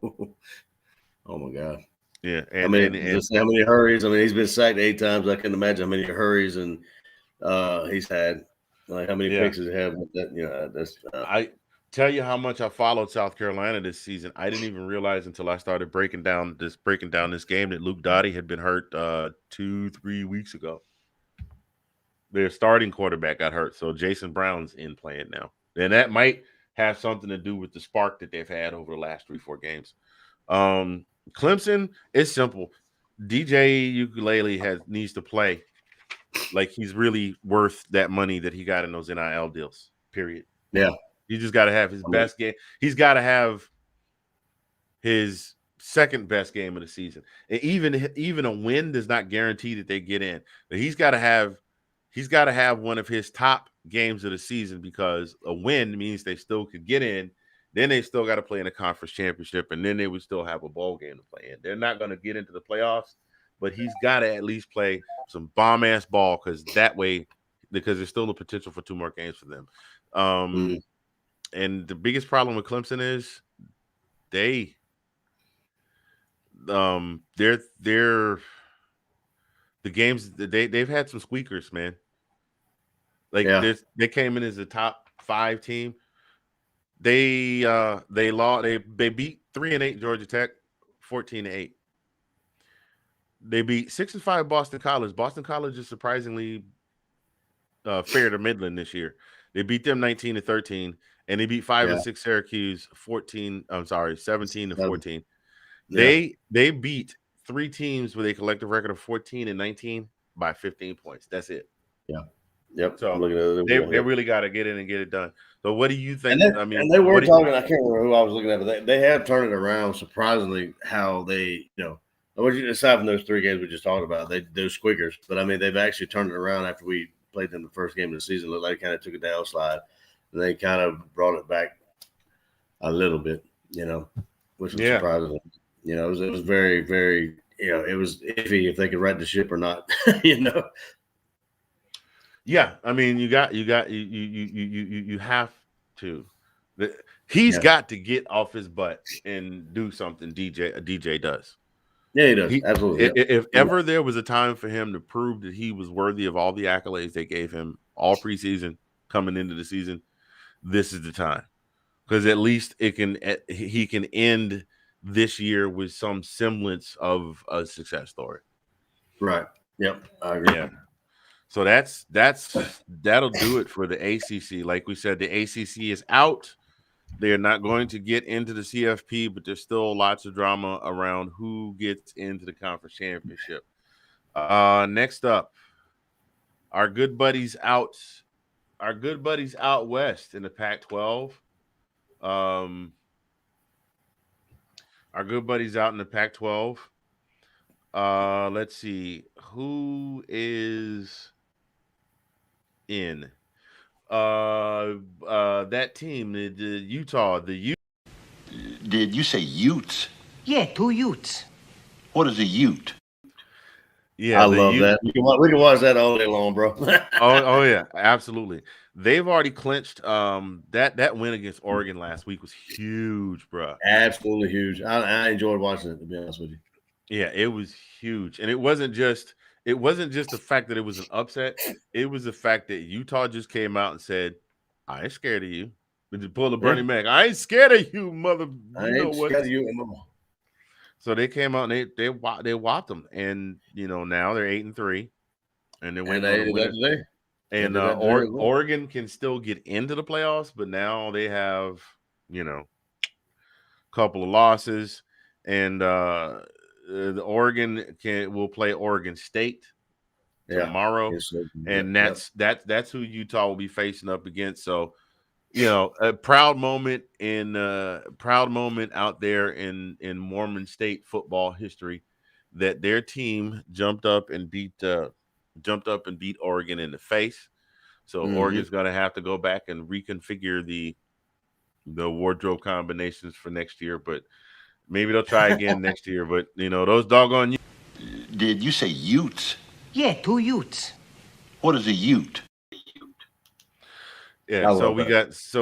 my God. Yeah, just how many hurries? I mean, he's been sacked 8 times. I can imagine how many hurries and he's had. Like how many picks does he have with that? You know, that's. I tell you how much I followed South Carolina this season. I didn't even realize until I started breaking down this game that Luke Doty had been hurt 2-3 weeks ago. Their starting quarterback got hurt, so Jason Brown's in playing now, and that might have something to do with the spark that they've had over the last 3-4 games. Clemson, it's simple. DJ Ukulele needs to play like he's really worth that money that he got in those NIL deals. Period. Yeah. You just got to have his best game. He's got to have his second best game of the season. And even a win does not guarantee that they get in. But he's got to have one of his top games of the season, because a win means they still could get in. Then they still got to play in a conference championship, and then they would still have a bowl game to play in. They're not going to get into the playoffs, but he's got to at least play some bomb-ass ball, because there's still the potential for 2 more games for them. And the biggest problem with Clemson is they're the games they've had some squeakers, man. Like they came in as a top 5 team. They beat 3-8 Georgia Tech, 14-8. They beat 6-5 Boston College. Boston College is surprisingly fair to Midland this year. They beat them 19-13, and they beat 5-6 Syracuse 17-14. Yeah. They beat 3 teams with a collective record of 14-19 by 15 points. That's it. Yeah. Yep. So they really got to get in and get it done. So what do you think? And they were talking. I can't remember who I was looking at, but they have turned it around surprisingly. How they, aside from those 3 games we just talked about, those squeakers. But I mean, they've actually turned it around after we played them the first game of the season. It looked like they kind of took a downslide, and they kind of brought it back a little bit. Which was surprising. It was very, very. It was iffy if they could right the ship or not. Yeah, I mean, you have to. He's got to get off his butt and do something. DJ does. Yeah, he does. Absolutely. If ever there was a time for him to prove that he was worthy of all the accolades they gave him all preseason coming into the season, this is the time, because at least he can end this year with some semblance of a success story. Right. Yep. I agree. Yeah. So that'll do it for the ACC. Like we said, the ACC is out. They are not going to get into the CFP, but there's still lots of drama around who gets into the conference championship. Next up, our good buddies out west in the Pac-12. Our good buddies out in the Pac-12. Let's see who is in that team, the Utah, Did you say Utes? Yeah, 2 Utes. What is a Ute? Yeah, I love that. We can watch that all day long, bro. oh yeah, absolutely. They've already clinched. That win against Oregon last week was huge, bro. Absolutely huge. I enjoyed watching it, to be honest with you. Yeah, it was huge, and it wasn't just the fact that it was an upset. It was the fact that Utah just came out and said, "I ain't scared of you." But to pull the Bernie Mac, I ain't scared of you, mother. I ain't scared of you, mother. So they came out and they whopped them, and now they're 8-3. and they're And waiting they on the did that winners. today. And They did that today as well. Oregon can still get into the playoffs, but now they have, a couple of losses. And the Oregon will play Oregon State tomorrow. Yes, And yep. that's who Utah will be facing up against. So, a proud moment out there in Mormon State football history that their team jumped up and beat Oregon in the face. So Oregon's going to have to go back and reconfigure the wardrobe combinations for next year, but maybe they'll try again next year. But those doggone Did you say Utes? Yeah, 2 Utes. What is a Ute? Yeah, so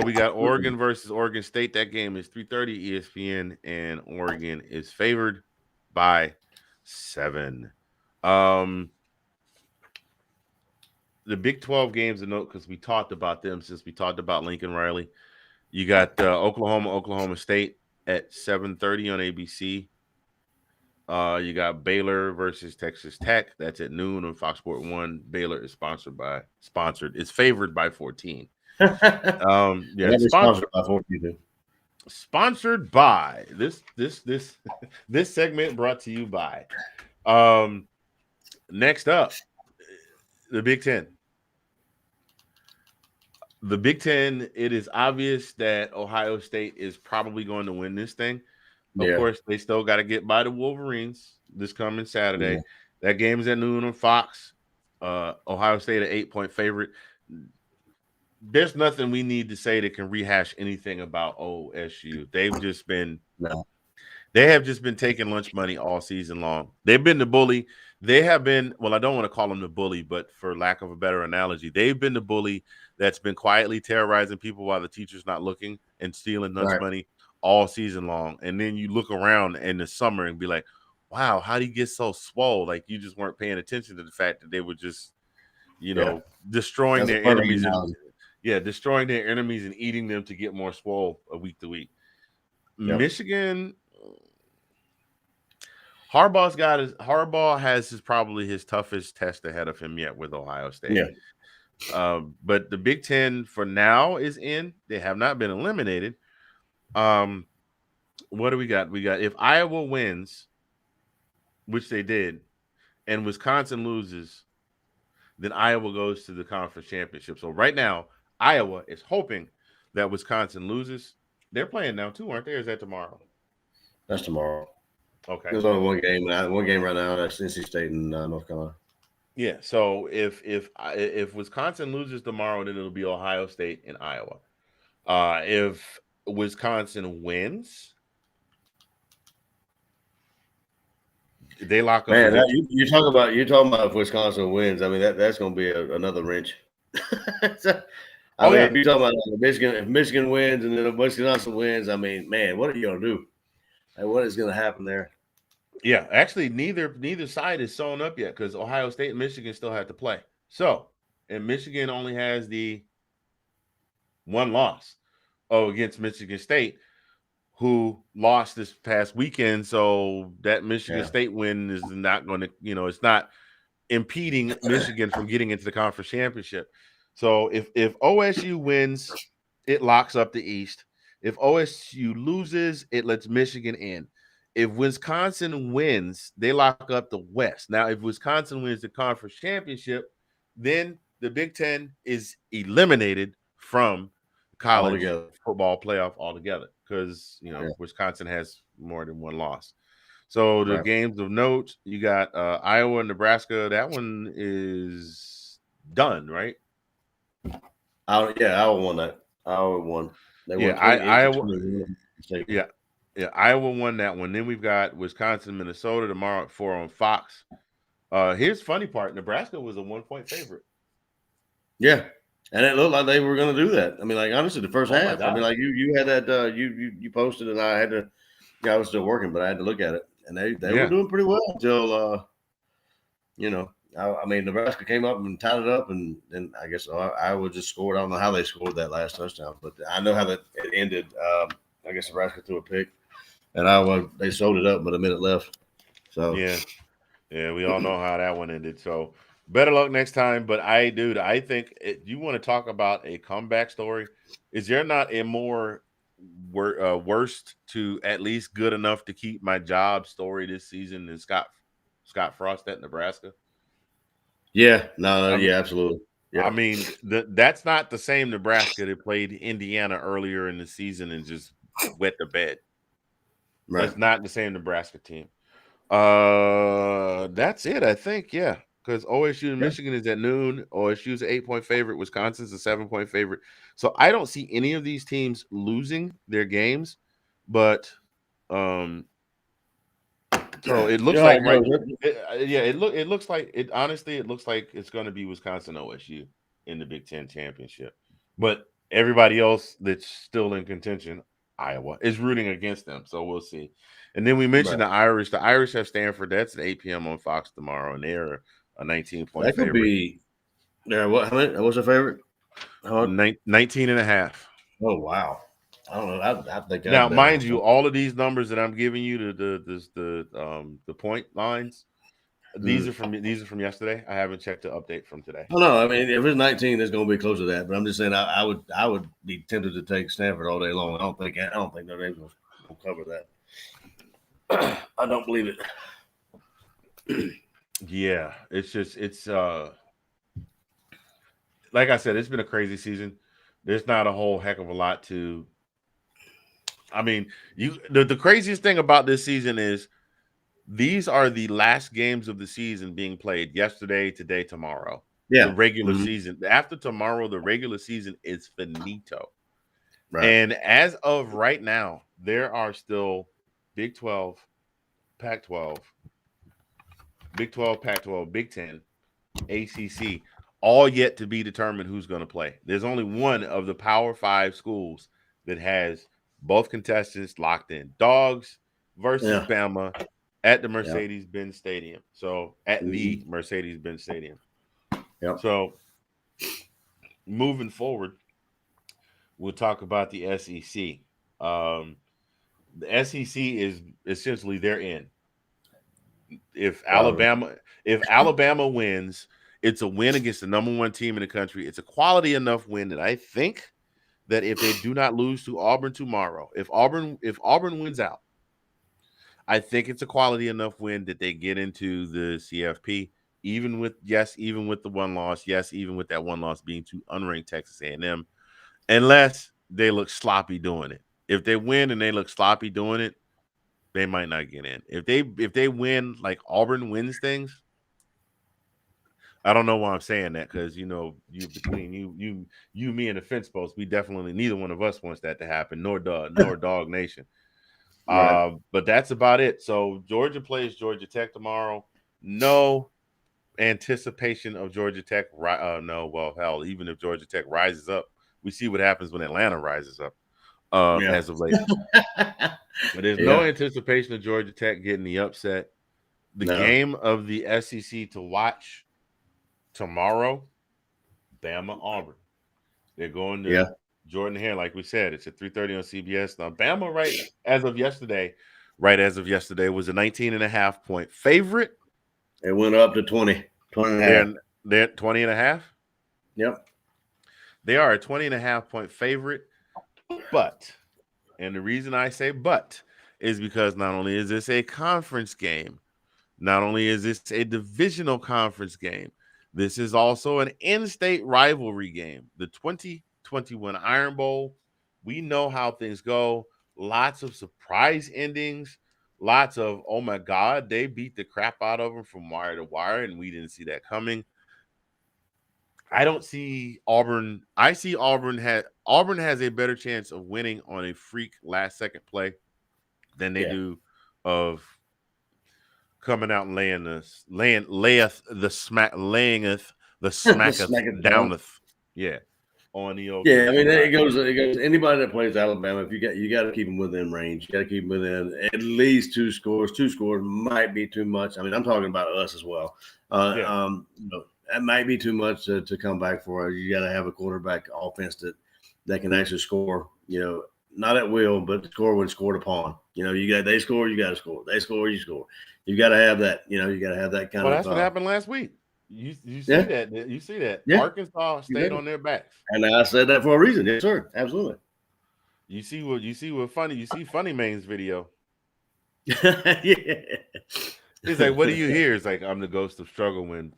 we got Oregon versus Oregon State. That game is 3:30 ESPN, and Oregon is favored by 7. The Big 12 games to note, because we talked about them since we talked about Lincoln Riley. You got Oklahoma State at 7:30 on ABC. You got Baylor versus Texas Tech. That's at noon on Fox Sport 1. Baylor is it's favored by 14. Sponsored by 14. Sponsored by this segment brought to you by. Next up, the Big Ten. The Big Ten, it is obvious that Ohio State is probably going to win this thing. Of course, they still got to get by the Wolverines this coming Saturday. Yeah. That game is at noon on Fox. Ohio State an 8-point favorite. There's nothing we need to say that can rehash anything about OSU. They have just been taking lunch money all season long. They've been the bully. They have been, well, I don't want to call them the bully, but for lack of a better analogy, they've been the bully that's been quietly terrorizing people while the teacher's not looking and stealing lunch money all season long. And then you look around in the summer and be like, wow, how did he get so swole? Like you just weren't paying attention to the fact that they were just, destroying their enemies. Destroying their enemies and eating them to get more swole week to week. Yep. Michigan, Harbaugh has probably his toughest test ahead of him yet with Ohio State. Yeah. But the Big Ten for now is in. They have not been eliminated. What do we got? We got if Iowa wins, which they did, and Wisconsin loses, then Iowa goes to the conference championship. So right now, Iowa is hoping that Wisconsin loses. They're playing now too, aren't they? Or is that tomorrow? That's tomorrow. Okay. There's only one game right now. That's NC State and North Carolina. Yeah. So if Wisconsin loses tomorrow, then it'll be Ohio State and Iowa. If Wisconsin wins, they lock up. Man, you're talking about if Wisconsin wins. I mean that's going to be another wrench. If you're talking about if Michigan wins and then if Wisconsin wins, I mean, man, what are you going to do? Like, what is going to happen there? Yeah, actually, neither side is sewn up yet because Ohio State and Michigan still have to play. So, and Michigan only has the one loss against Michigan State, who lost this past weekend. So that Michigan State win is not going to, it's not impeding Michigan from getting into the conference championship. So if OSU wins, it locks up the East. If OSU loses, it lets Michigan in. If Wisconsin wins, they lock up the West. Now, if Wisconsin wins the conference championship, then the Big Ten is eliminated from college football playoff altogether because, Wisconsin has more than one loss. So the games of note, you got Iowa and Nebraska. That one is done, right? Iowa won that. Iowa won. Iowa won that one. Then we've got Wisconsin, Minnesota tomorrow at 4 on Fox. Here's the funny part: Nebraska was a 1-point favorite. Yeah, and it looked like they were going to do that. I mean, like honestly, the first half. I mean, like you had that. You posted, and I had to. Yeah, I was still working, but I had to look at it, and they were doing pretty well until I mean, Nebraska came up and tied it up, and then I guess Iowa just scored. I don't know how they scored that last touchdown, but I know how it ended. I guess Nebraska threw a pick, and Iowa they sold it up, but a minute left. So yeah, we all know how that one ended. So Better luck next time. But I think you want to talk about a comeback story. Is there not a more worst to at least good enough to keep my job story this season than Scott Frost at Nebraska? Yeah, no, I mean, yeah, absolutely. Yeah, I mean that's not the same Nebraska that played Indiana earlier in the season and just wet the bed. right. That's not the same Nebraska team. That's it, I think. Yeah, because OSU and Yeah. Michigan is at noon. OSU's an 8-point favorite. Wisconsin's a 7-point favorite. So I don't see any of these teams losing their games, but so it looks You know how like it right. goes. It looks like it. Honestly, it looks like it's going to be Wisconsin OSU in the Big Ten championship, but everybody else that's still in contention, Iowa, is rooting against them. So we'll see. And then we mentioned Right. the Irish. The Irish have Stanford. That's at 8 p.m. on Fox tomorrow, and they're a 19-point That could favorite. be. Yeah, what? How many? What's your favorite? How much? 19 and a half. Oh wow! I don't know. I think Now, I'd bet mind on you, some. all of these numbers that I'm giving you, the point lines, these are from yesterday. I haven't checked the update from today. Oh no, I mean if it's 19, it's going to be close to that. But I'm just saying I would be tempted to take Stanford all day long. I don't think Notre Dame will cover that. I don't believe it. Yeah, it's like I said, it's been a crazy season. There's not a whole heck of a lot to. I mean, the craziest thing about this season is these are the last games of the season being played yesterday, today, tomorrow. Yeah. The regular season. After tomorrow, the regular season is finito. Right. And as of right now, there are still Big 12, Pac-12, Big 12, Pac-12, Big 10, ACC, all yet to be determined who's going to play. There's only one of the Power 5 schools that has both contestants locked in. Dogs versus Bama at the Mercedes-Benz Stadium. So at the Mercedes-Benz Stadium. Yep. So moving forward, we'll talk about the SEC. The SEC is essentially they're in. If Alabama wins, it's a win against the number one team in the country. It's a quality enough win that I think that if they do not lose to Auburn tomorrow, if Auburn wins out, I think it's a quality enough win that they get into the CFP, even with the one loss, even with that one loss being to unranked Texas A&M, unless they look sloppy doing it. If they win and they look sloppy doing it, they might not get in. If they win like Auburn wins things, I don't know why I'm saying that because between you, me, and the fence post, we definitely neither one of us wants that to happen, nor Dog Nation. Right. But that's about it. So Georgia plays Georgia Tech tomorrow. No anticipation of Georgia Tech. No, well, hell, even if Georgia Tech rises up, we see what happens when Atlanta rises up. As of late, but there's no anticipation of Georgia Tech getting the upset. The game of the SEC to watch tomorrow, Bama Auburn. They're going to Jordan Hare, like we said. It's at 3:30 on CBS. Now, Bama, right as of yesterday, was a 19.5-point favorite. It went up to 20 and a half. They're 20 and a half. Yep. They are a 20.5-point favorite. But, and the reason I say but is because not only is this a conference game, not only is this a divisional conference game, this is also an in-state rivalry game. The 2021 Iron Bowl, we know how things go. Lots of surprise endings, lots of, oh my God, they beat the crap out of them from wire to wire, and we didn't see that coming. I don't see Auburn. I see Auburn has a better chance of winning on a freak last second play than they do of coming out and laying the smacketh downeth. Yeah. On the old. Yeah, I mean it goes anybody that plays Alabama, if you got to keep them within range. You got to keep them within at least two scores. 2 scores might be too much. I mean, I'm talking about us as well. That might be too much to come back for. You got to have a quarterback offense that can actually score, not at will, but score when scored upon. They score, you got to score. They score, you score. You got to have that, you got to have that kind of. Well, that's what happened last week. You see Yeah. that? You see that? Yeah. Arkansas stayed Exactly. on their backs. And I said that for a reason. Yes, sir. Absolutely. You see what funny? You see Funny Man's video. Yeah. He's like, "What do you hear?" It's like, "I'm the ghost of struggle when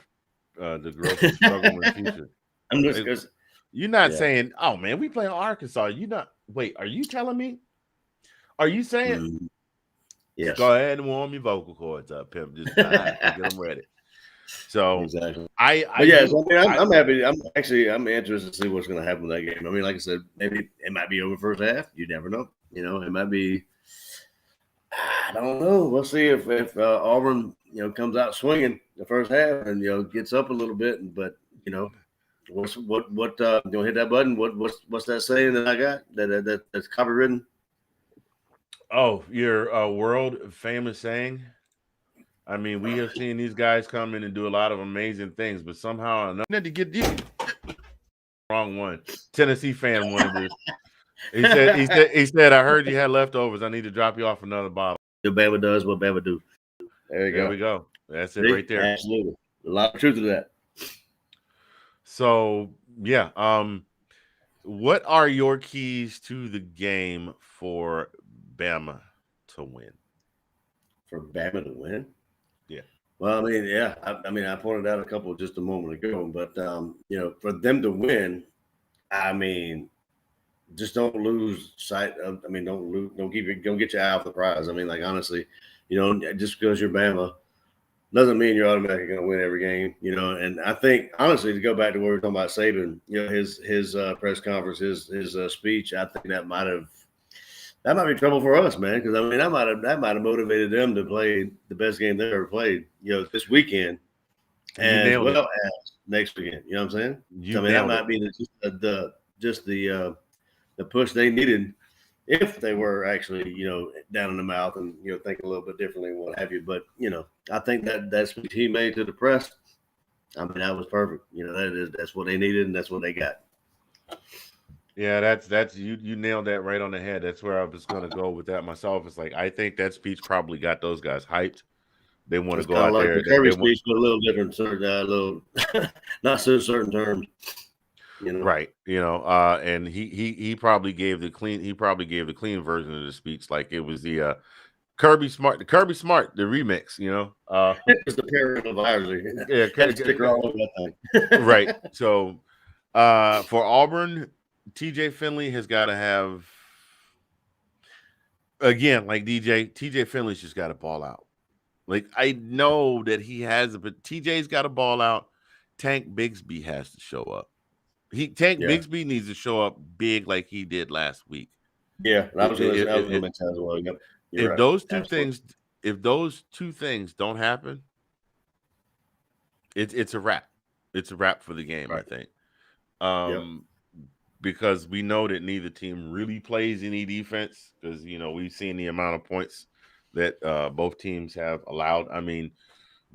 the ghost of struggle when future." I'm just Like, because you're not Yeah. saying, "Oh man, we play Arkansas." You not wait. Are you telling me? Are you saying? Yes. Go ahead and warm your vocal cords up, pimp. Just get them ready. So Exactly. I But yeah, do. so, I mean, I'm happy. I'm interested to see what's going to happen in that game. I mean, like I said, maybe it might be over first half. You never know. You know, it might be. I don't know. We'll see if Auburn, comes out swinging the first half and gets up a little bit. But what's hit that button? What's that saying that I got that's copywritten? Oh, your world famous saying. I mean, we have seen these guys come in and do a lot of amazing things, but somehow I had to get you wrong one. Tennessee fan wanted to. He said, I heard you had leftovers. I need to drop you off another bottle. Bama does what Bama do. There we go. That's it See? right there. Absolutely. A lot of truth to that. So yeah. What are your keys to the game for Bama to win? For Bama to win? Yeah. Well, I mean, yeah. I mean, I pointed out a couple just a moment ago, but for them to win, I mean, just don't lose sight of. I mean, don't get your eye off the prize. I mean, like honestly, just because you're Bama doesn't mean you're automatically going to win every game. And I think honestly, to go back to what we were talking about Saban, his press conference, his speech, I think that might be trouble for us, man. Because I mean, that might have motivated them to play the best game they ever played, this weekend, as well as next weekend. You know what I'm saying? I mean, that might be the push they needed if they were actually, down in the mouth and thinking a little bit differently and what have you. But I think that speech he made to the press, I mean, that was perfect. That's what they needed and that's what they got. Yeah, that's you nailed that right on the head. That's where I was going to go with that myself. It's like I think that speech probably got those guys hyped. They want to go out there. The Kirby speech, but a little different, a little not so certain terms. Right. And he probably gave the clean. He probably gave the clean version of the speech, like it was the Kirby Smart, the remix. It's the parent of Isley. Yeah, sticker all over that thing. Right. So, for Auburn, TJ Finley has got to have, again, like TJ Finley's just got to ball out. Like, I know that he has, but TJ's got to ball out. Tank Bigsby has to show up. Bigsby needs to show up big like he did last week. Yeah, I was going to mention that as well. Yep. If those two things don't happen, it's a wrap. It's a wrap for the game, right. I think. Because we know that neither team really plays any defense, because we've seen the amount of points that both teams have allowed. I mean,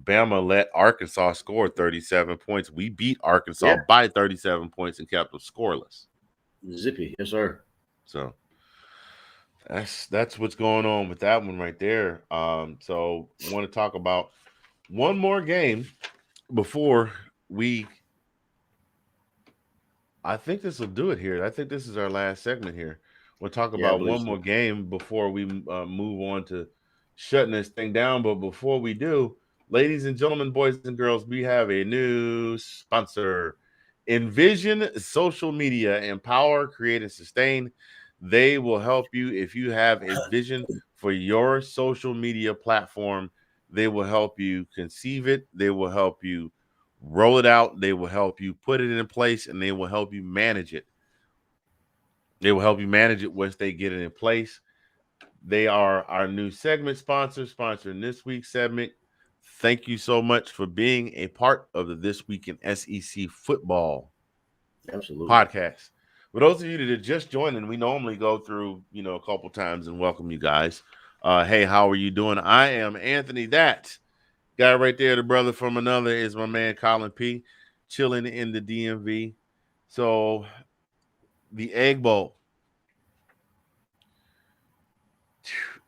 Bama let Arkansas score 37 points. We beat Arkansas by 37 points and kept them scoreless. Zippy, yes, sir. So that's what's going on with that one right there. So I want to talk about one more game before I think this will do it here. I think this is our last segment here. We'll talk about one more game before we move on to shutting this thing down. But before we do, ladies and gentlemen, boys and girls, we have a new sponsor. Envision Social Media. Empower, create, and sustain. They will help you if you have a vision for your social media platform. They will help you conceive it. They will help you roll it out. They will help you put it in place, and they will help you manage it. They will help you manage it once they get it in place. They are our new segment sponsor, sponsoring this week's segment. Thank you so much for being a part of the This Week in SEC Football podcast. For those of you that are just joining, we normally go through, a couple times and welcome you guys. Hey, how are you doing? I am Anthony. That guy right there, the brother from another, is my man Colin P, chilling in the DMV. So the Egg Bowl.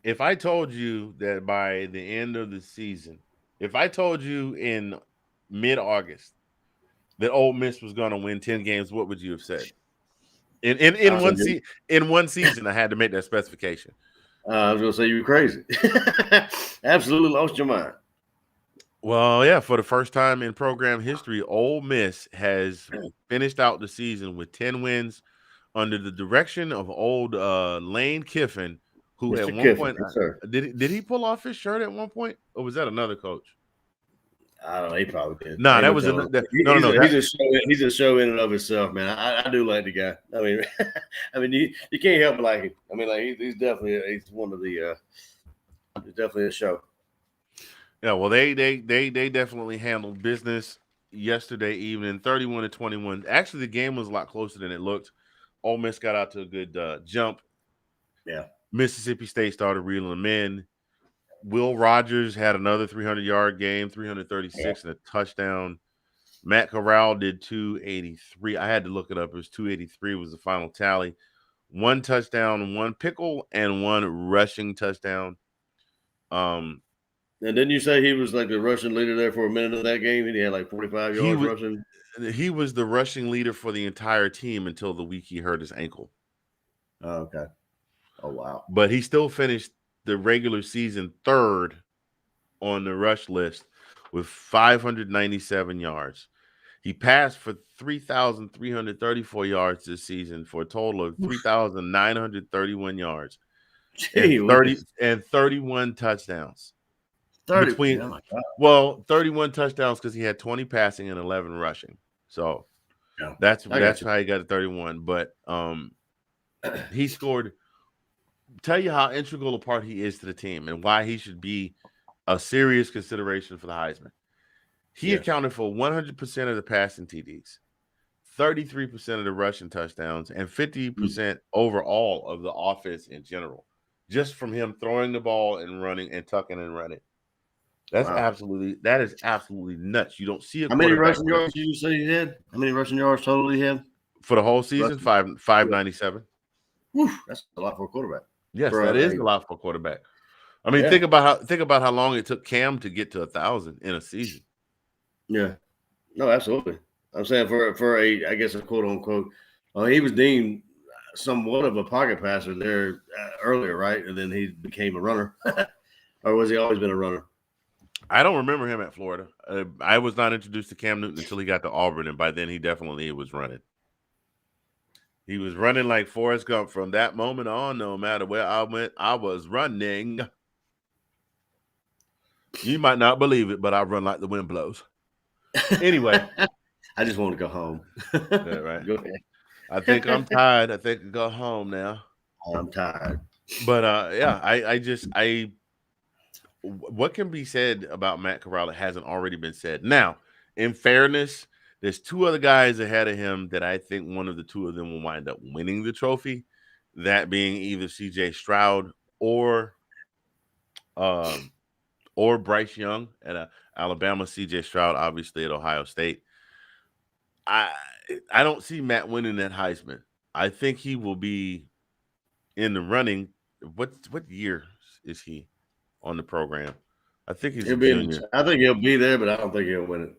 If I told you that by the end of the season, if I told you in mid-August that Ole Miss was going to win 10 games, what would you have said? In one season, I had to make that specification. I was going to say you were crazy. Absolutely lost your mind. Well, yeah, for the first time in program history, Ole Miss has finished out the season with 10 wins under the direction of old Lane Kiffin, who Mr. at one Kiffin, point yes, sir. did he pull off his shirt at one point, or was that another coach? I don't know. He probably did. No, that was he's a show in and of himself, man. I do like the guy. I mean, you can't help but like him. I mean, like he's definitely one of the. He's definitely a show. Yeah, well, they definitely handled business yesterday evening, 31-21. Actually, the game was a lot closer than it looked. Ole Miss got out to a good jump. Yeah. Mississippi State started reeling them in. Will Rogers had another 300-yard game, 336 and a touchdown. Matt Corral did 283. I had to look it up. It was 283 was the final tally. 1 touchdown, 1 pickle, and 1 rushing touchdown. And didn't you say he was like the rushing leader there for a minute of that game? And he had like 45 yards rushing. He was the rushing leader for the entire team until the week he hurt his ankle. Oh, okay. Oh, wow. But he still finished the regular season 3rd on the rush list with 597 yards. He passed for 3,334 yards this season for a total of 3,931 yards. And 31 touchdowns. 30. 31 touchdowns because he had 20 passing and 11 rushing. So that's how he got to 31. But he scored. Tell you how integral a part he is to the team and why he should be a serious consideration for the Heisman. He accounted for 100% of the passing TDs, 33% of the rushing touchdowns, and 50% overall of the offense in general. Just from him throwing the ball and running and tucking and running. That is absolutely nuts. You don't see it. How many rushing yards did you say he had? How many rushing yards total he had? For the whole season? 597. Whew, that's a lot for a quarterback. Yes, that is a lot for a quarterback. I mean, think about how long it took Cam to get to 1,000 in a season. Yeah. No, absolutely. I'm saying for a quote unquote, he was deemed somewhat of a pocket passer there earlier, right? And then he became a runner. Or was he always been a runner? I don't remember him at Florida. I was not introduced to Cam Newton until he got to Auburn, and by then he definitely was running. He was running like Forrest Gump from that moment on. No matter where I went, I was running. You might not believe it, but I run like the wind blows. Anyway. I just want to go home. Yeah, right. Go ahead. I think I'm tired. I think I go home now. I'm tired. But what can be said about Matt Corral that hasn't already been said? Now, in fairness, there's 2 other guys ahead of him that I think one of the 2 of them will wind up winning the trophy. That being either C.J. Stroud or Bryce Young at Alabama. C.J. Stroud, obviously, at Ohio State. I don't see Matt winning that Heisman. I think he will be in the running. What year is he on the program? I think he's a junior. I think he'll be there, but I don't think he'll win it.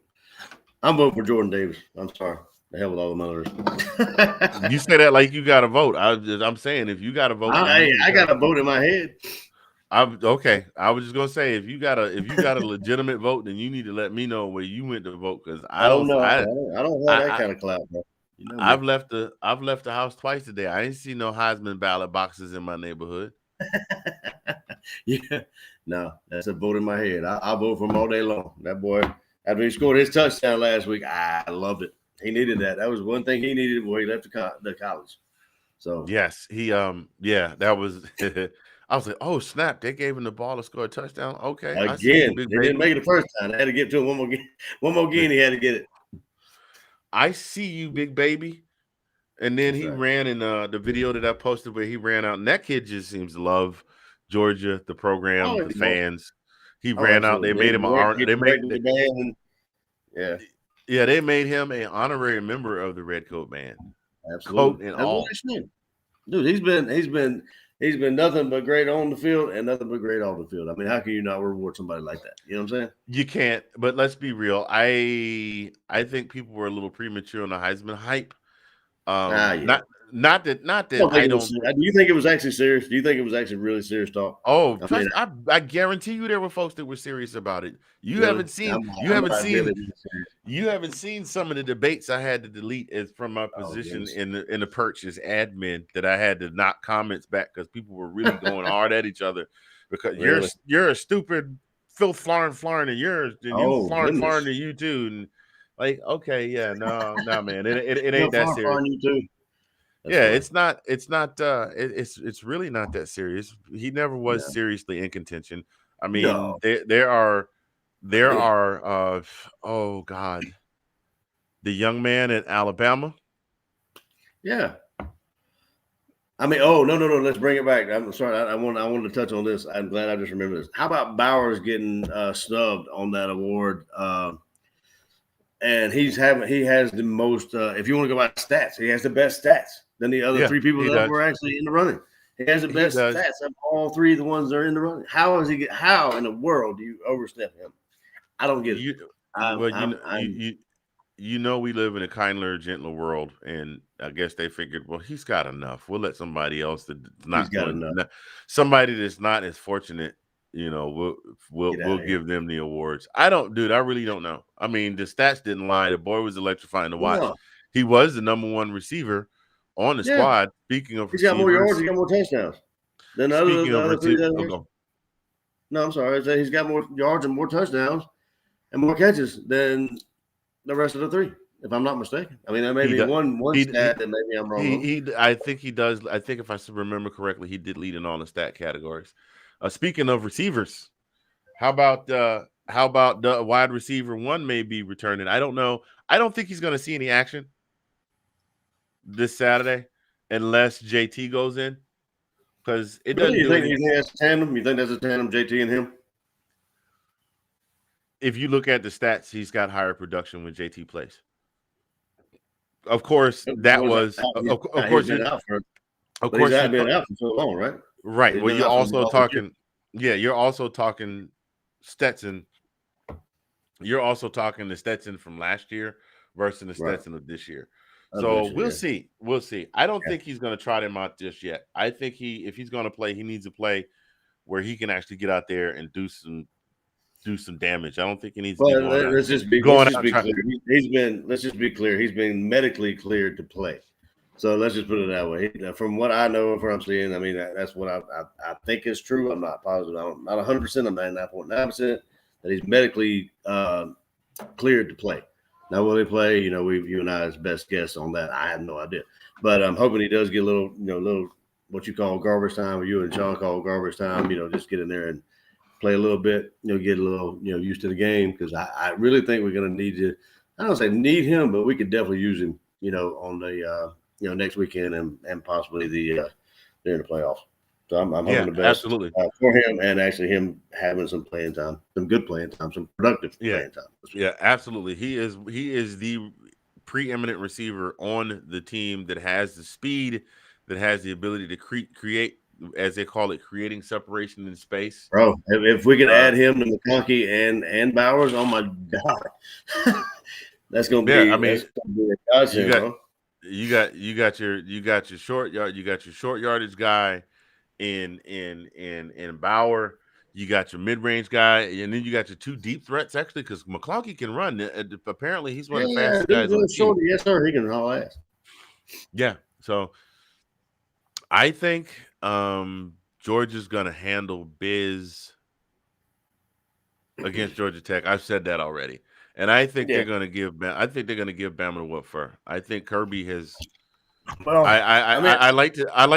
I'm voting for Jordan Davis. I'm sorry. The hell with all the others. You say that like you got to vote. I'm saying if you got to vote, I got a vote in my head. Okay. I was just gonna say if you got a legitimate vote, then you need to let me know where you went to vote because I don't know. I don't have that kind of clout, bro. You know I've left the house twice today. I ain't seen no Heisman ballot boxes in my neighborhood. Yeah, no, that's a vote in my head. I'll vote for him all day long. That boy, after he scored his touchdown last week, I loved it. He needed that. That was one thing he needed before he left the college. So yes, that was. I was like, oh snap! They gave him the ball to score a touchdown. Okay, again, they didn't make it the first time. They had to get to him one more game. He had to get it. I see you, big baby. And then he ran in the video that I posted where he ran out. And that kid just seems to love Georgia, the program, the fans. He ran out. They made him they made him an honorary member of the Red Coat Band. Absolutely. Coat and all. Dude, he's been He's been nothing but great on the field and nothing but great off the field. I mean, how can you not reward somebody like that? You know what I'm saying? You can't, but let's be real. I think people were a little premature on the Heisman hype. Yeah. Not that I don't. Do you think it was actually serious? Do you think it was actually really serious talk? Oh, I guarantee you there were folks that were serious about it. You haven't seen some of the debates I had to delete as from my position in the perch as admin that I had to knock comments back because people were really going hard at each other because you're a stupid filth flarn and you're flarn to you too. And like, okay, yeah, no, man, it ain't that serious. You too. That's funny. It's really not that serious. He never was seriously in contention. I mean, there are oh God, the young man in Alabama. Yeah. I mean, no. Let's bring it back. I'm sorry. I wanted to touch on this. I'm glad I just remembered this. How about Bowers getting snubbed on that award? And he has the most. If you want to go by stats, he has the best stats than the other three people that were actually in the running. He has the best stats of all three of the ones that are in the running. How in the world do you overstep him? I don't get it. We live in a kinder, gentler world, and I guess they figured, well, he's got enough. We'll let somebody else that's not somebody that's not as fortunate. We'll give them the awards. I really don't know. I mean, the stats didn't lie. The boy was electrifying to watch. Yeah. He was the number one receiver on the squad. Speaking of, he's got more yards, he got more touchdowns than the other three. No, I'm sorry. He's got more yards and more touchdowns and more catches than the rest of the three, if I'm not mistaken. I mean, there may be one stat that maybe I'm wrong. I think he does. I think if I remember correctly, he did lead in all the stat categories. Speaking of receivers, how about the wide receiver one may be returning? I don't know. I don't think he's going to see any action this Saturday unless JT goes in because it doesn't. You think that's a tandem? You think that's a tandem, JT and him? If you look at the stats, he's got higher production when JT plays. Of course, that was of course he's been out for so long, right? Right. Well, you're also talking. Yeah, you're also talking Stetson. You're also talking the Stetson from last year versus the Stetson of this year. So we'll see. We'll see. I don't think he's going to trot him out just yet. I think if he's going to play, he needs to play where he can actually get out there and do some damage. I don't think he needs to be going out. Let's just be clear. Let's just be clear. He's been medically cleared to play. So let's just put it that way. From what I know and from what I'm seeing, I mean, that's what I think is true. I'm not positive. I'm not 100%. I'm 99.9% that he's medically cleared to play. Now, will he play? You and I's best guess on that. I have no idea. But I'm hoping he does get a little what you call garbage time, or you and Sean call garbage time, just get in there and play a little bit, get a little, used to the game. Because I really think we're going to need to, I don't say need him, but we could definitely use him, on the, next weekend and possibly during the playoffs. So I'm hoping the best absolutely. For him and actually him having some playing time, some good playing time, some productive playing time. Yeah, absolutely. He is the preeminent receiver on the team that has the speed, that has the ability to create, as they call it, creating separation in space. Bro, if we could add him to McConkey and Bowers, oh my God, that's gonna be. Yeah, I mean, you got your short yardage guy in Bauer. You got your mid-range guy, and then you got your two deep threats actually, because McConkey can run. Apparently, he's one of the fastest guys on the team. Yes, sir. He can haul ass. Yeah, so I think Georgia's going to handle biz against Georgia Tech. I've said that already, and I think they're going to give. I think they're going to give Bama the whoop for. I think Kirby has. Well, I like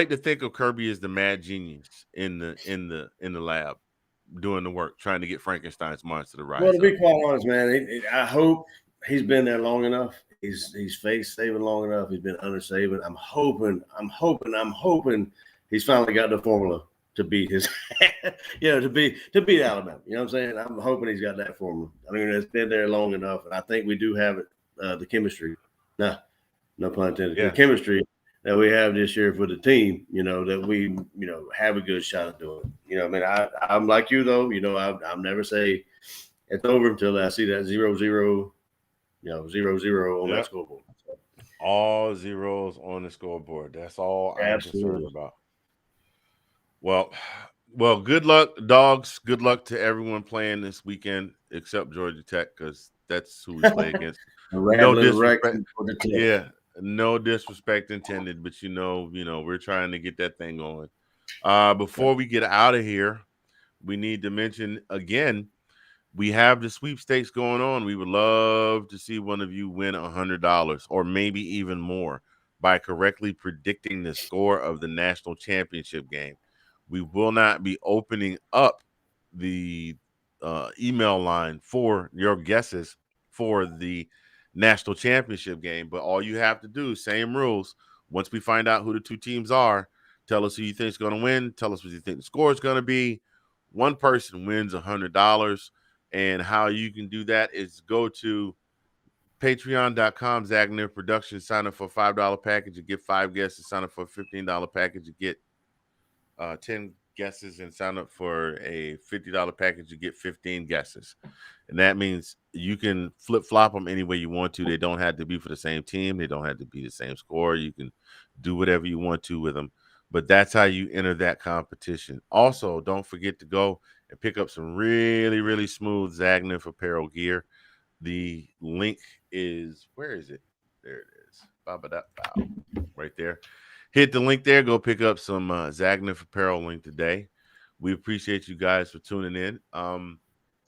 to think of Kirby as the mad genius in the lab, doing the work, trying to get Frankenstein's monster to rise. Well, to be quite honest, man, I hope he's been there long enough. He's face saving long enough. He's been under saving. I'm hoping he's finally got the formula to beat his, to beat Alabama. You know what I'm saying? I'm hoping he's got that formula. I mean, it's been there long enough, and I think we do have it. The chemistry. No pun intended. Yeah. The chemistry that we have this year for the team, that we, have a good shot at doing. I mean, I'm like you though, I'll never say it's over until I see that 0-0, 0-0 on that scoreboard. All zeros on the scoreboard. That's all I'm concerned about. Well, good luck, dogs. Good luck to everyone playing this weekend, except Georgia Tech, because that's who we play against. No disrespect. Yeah, no disrespect intended, but we're trying to get that thing going. Before we get out of here, we need to mention again, we have the sweepstakes going on. We would love to see one of you win $100 or maybe even more by correctly predicting the score of the national championship game. We will not be opening up the email line for your guesses for the national championship game, but all you have to do, same rules. Once we find out who the two teams are, tell us who you think is going to win. Tell us what you think the score is going to be. One person wins $100. And how you can do that is go to patreon.com, Zagner Productions. Sign up for a $5 package. You get 5 guesses. Sign up for a $15 package. You get 10 guesses. And sign up for a $50 package. You get 15 guesses. And that means you can flip-flop them any way you want to. They don't have to be for the same team. They don't have to be the same score. You can do whatever you want to with them. But that's how you enter that competition. Also, don't forget to go and pick up some really, really smooth Zagnif apparel gear. The link is, where is it? There it is. Right there. Hit the link there. Go pick up some Zagnif apparel link today. We appreciate you guys for tuning in.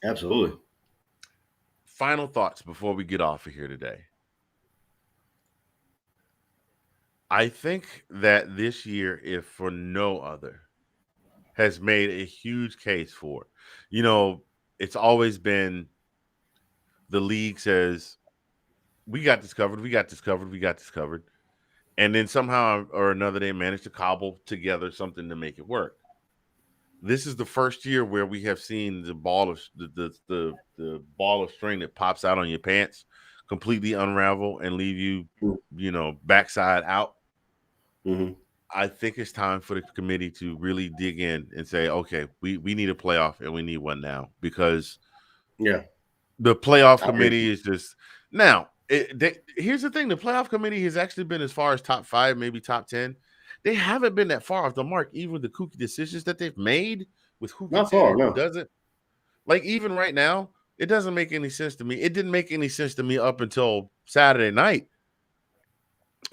Absolutely. Final thoughts before we get off of here today. I think that this year, if for no other, has made a huge case for. It's always been the league says, we got this covered. And then somehow or another, they managed to cobble together something to make it work. This is the first year where we have seen the ball of the ball of string that pops out on your pants completely unravel and leave you, backside out. Mm-hmm. I think it's time for the committee to really dig in and say, okay, we need a playoff and we need one now, because the playoff committee is just now. Here's the thing: the playoff committee has actually been as far as top 5, maybe top 10. They haven't been that far off the mark, even with the kooky decisions that they've made with who gets in and who doesn't. Like even right now, it doesn't make any sense to me. It didn't make any sense to me up until Saturday night.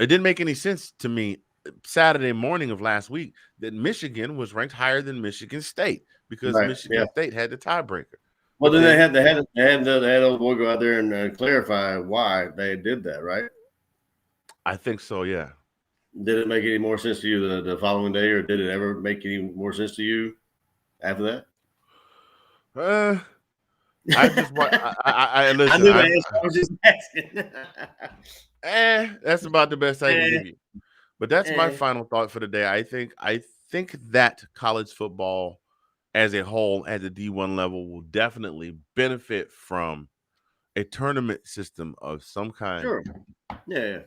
It didn't make any sense to me Saturday morning of last week that Michigan was ranked higher than Michigan State because Michigan State had the tiebreaker. Well, then they had old boy go out there and clarify why they did that, right? I think so, yeah. Did it make any more sense to you the following day, or did it ever make any more sense to you after that? I just want. I listen. I knew the answer. I was just asking. That's about the best I can give you. But that's my final thought for the day. I think that college football as a whole, at the D1 level, will definitely benefit from a tournament system of some kind. Sure. Yeah.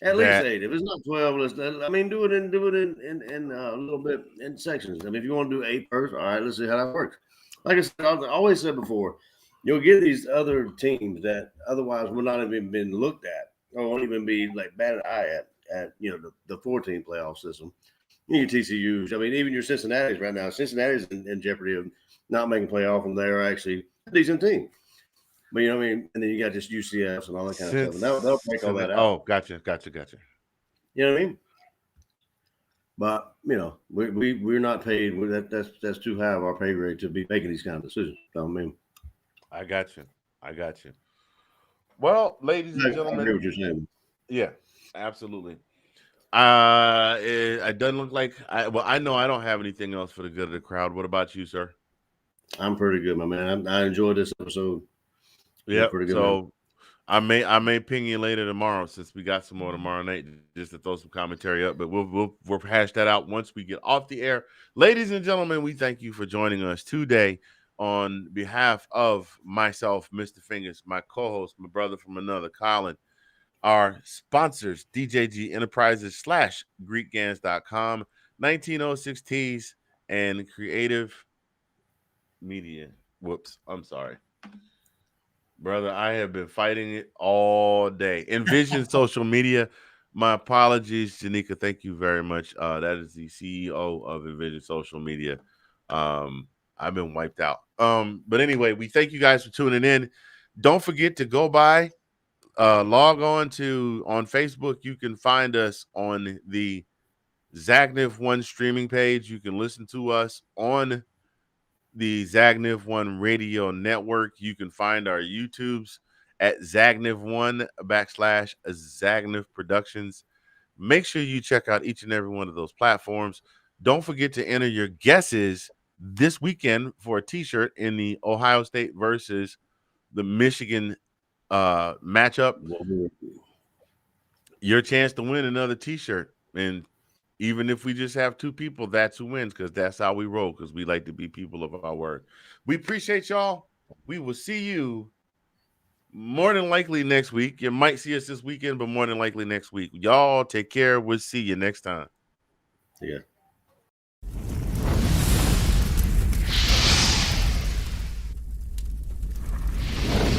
At least 8. If it's not 12, do it in a little bit in sections. I mean, if you want to do 8 first, all right, let's see how that works. Like I said, I've always said before, you'll get these other teams that otherwise would not have even been looked at or won't even be like batted eye at the 14 playoff system. Your TCUs, I mean, even your Cincinnati's right now. Cincinnati's in jeopardy of not making playoff, and they're actually a decent team. But and then you got just UCFs and all that kind of stuff. And they'll break all that out. Oh, gotcha. You know what I mean? But we're not paid. That's too high of our pay grade to be making these kind of decisions. I mean, I got you. Well, ladies and gentlemen, I hear what you're saying. Yeah, absolutely. It doesn't look like I know I don't have anything else for the good of the crowd. What about you, sir? I'm pretty good, my man. I enjoyed this episode. Yeah. So man. I may ping you later tomorrow, since we got some more tomorrow night, just to throw some commentary up. But we'll hash that out once we get off the air. Ladies and gentlemen, we thank you for joining us today. On behalf of myself, Mr. Fingers, my co-host, my brother from another, Colin, our sponsors, DJG Enterprises / GreekGans.com, 1906 Tees, and Creative Media. Whoops, I'm sorry. Brother, I have been fighting it all day. Envision Social Media. My apologies, Janika. Thank you very much. That is the CEO of Envision Social Media. I've been wiped out. But anyway, we thank you guys for tuning in. Don't forget to go by, log on Facebook. You can find us on the Zagniv One streaming page. You can listen to us on the Zagniv One Radio Network. You can find our YouTubes at Zagniv1 / Zagniv Productions. Make sure you check out each and every one of those platforms. Don't forget to enter your guesses this weekend for a t-shirt in the Ohio State versus the Michigan matchup. Your chance to win another t-shirt. And even if we just have 2 people, that's who wins, because that's how we roll, because we like to be people of our word. We appreciate y'all. We will see you more than likely next week. You might see us this weekend, but more than likely next week. Y'all take care. We'll see you next time. Yeah.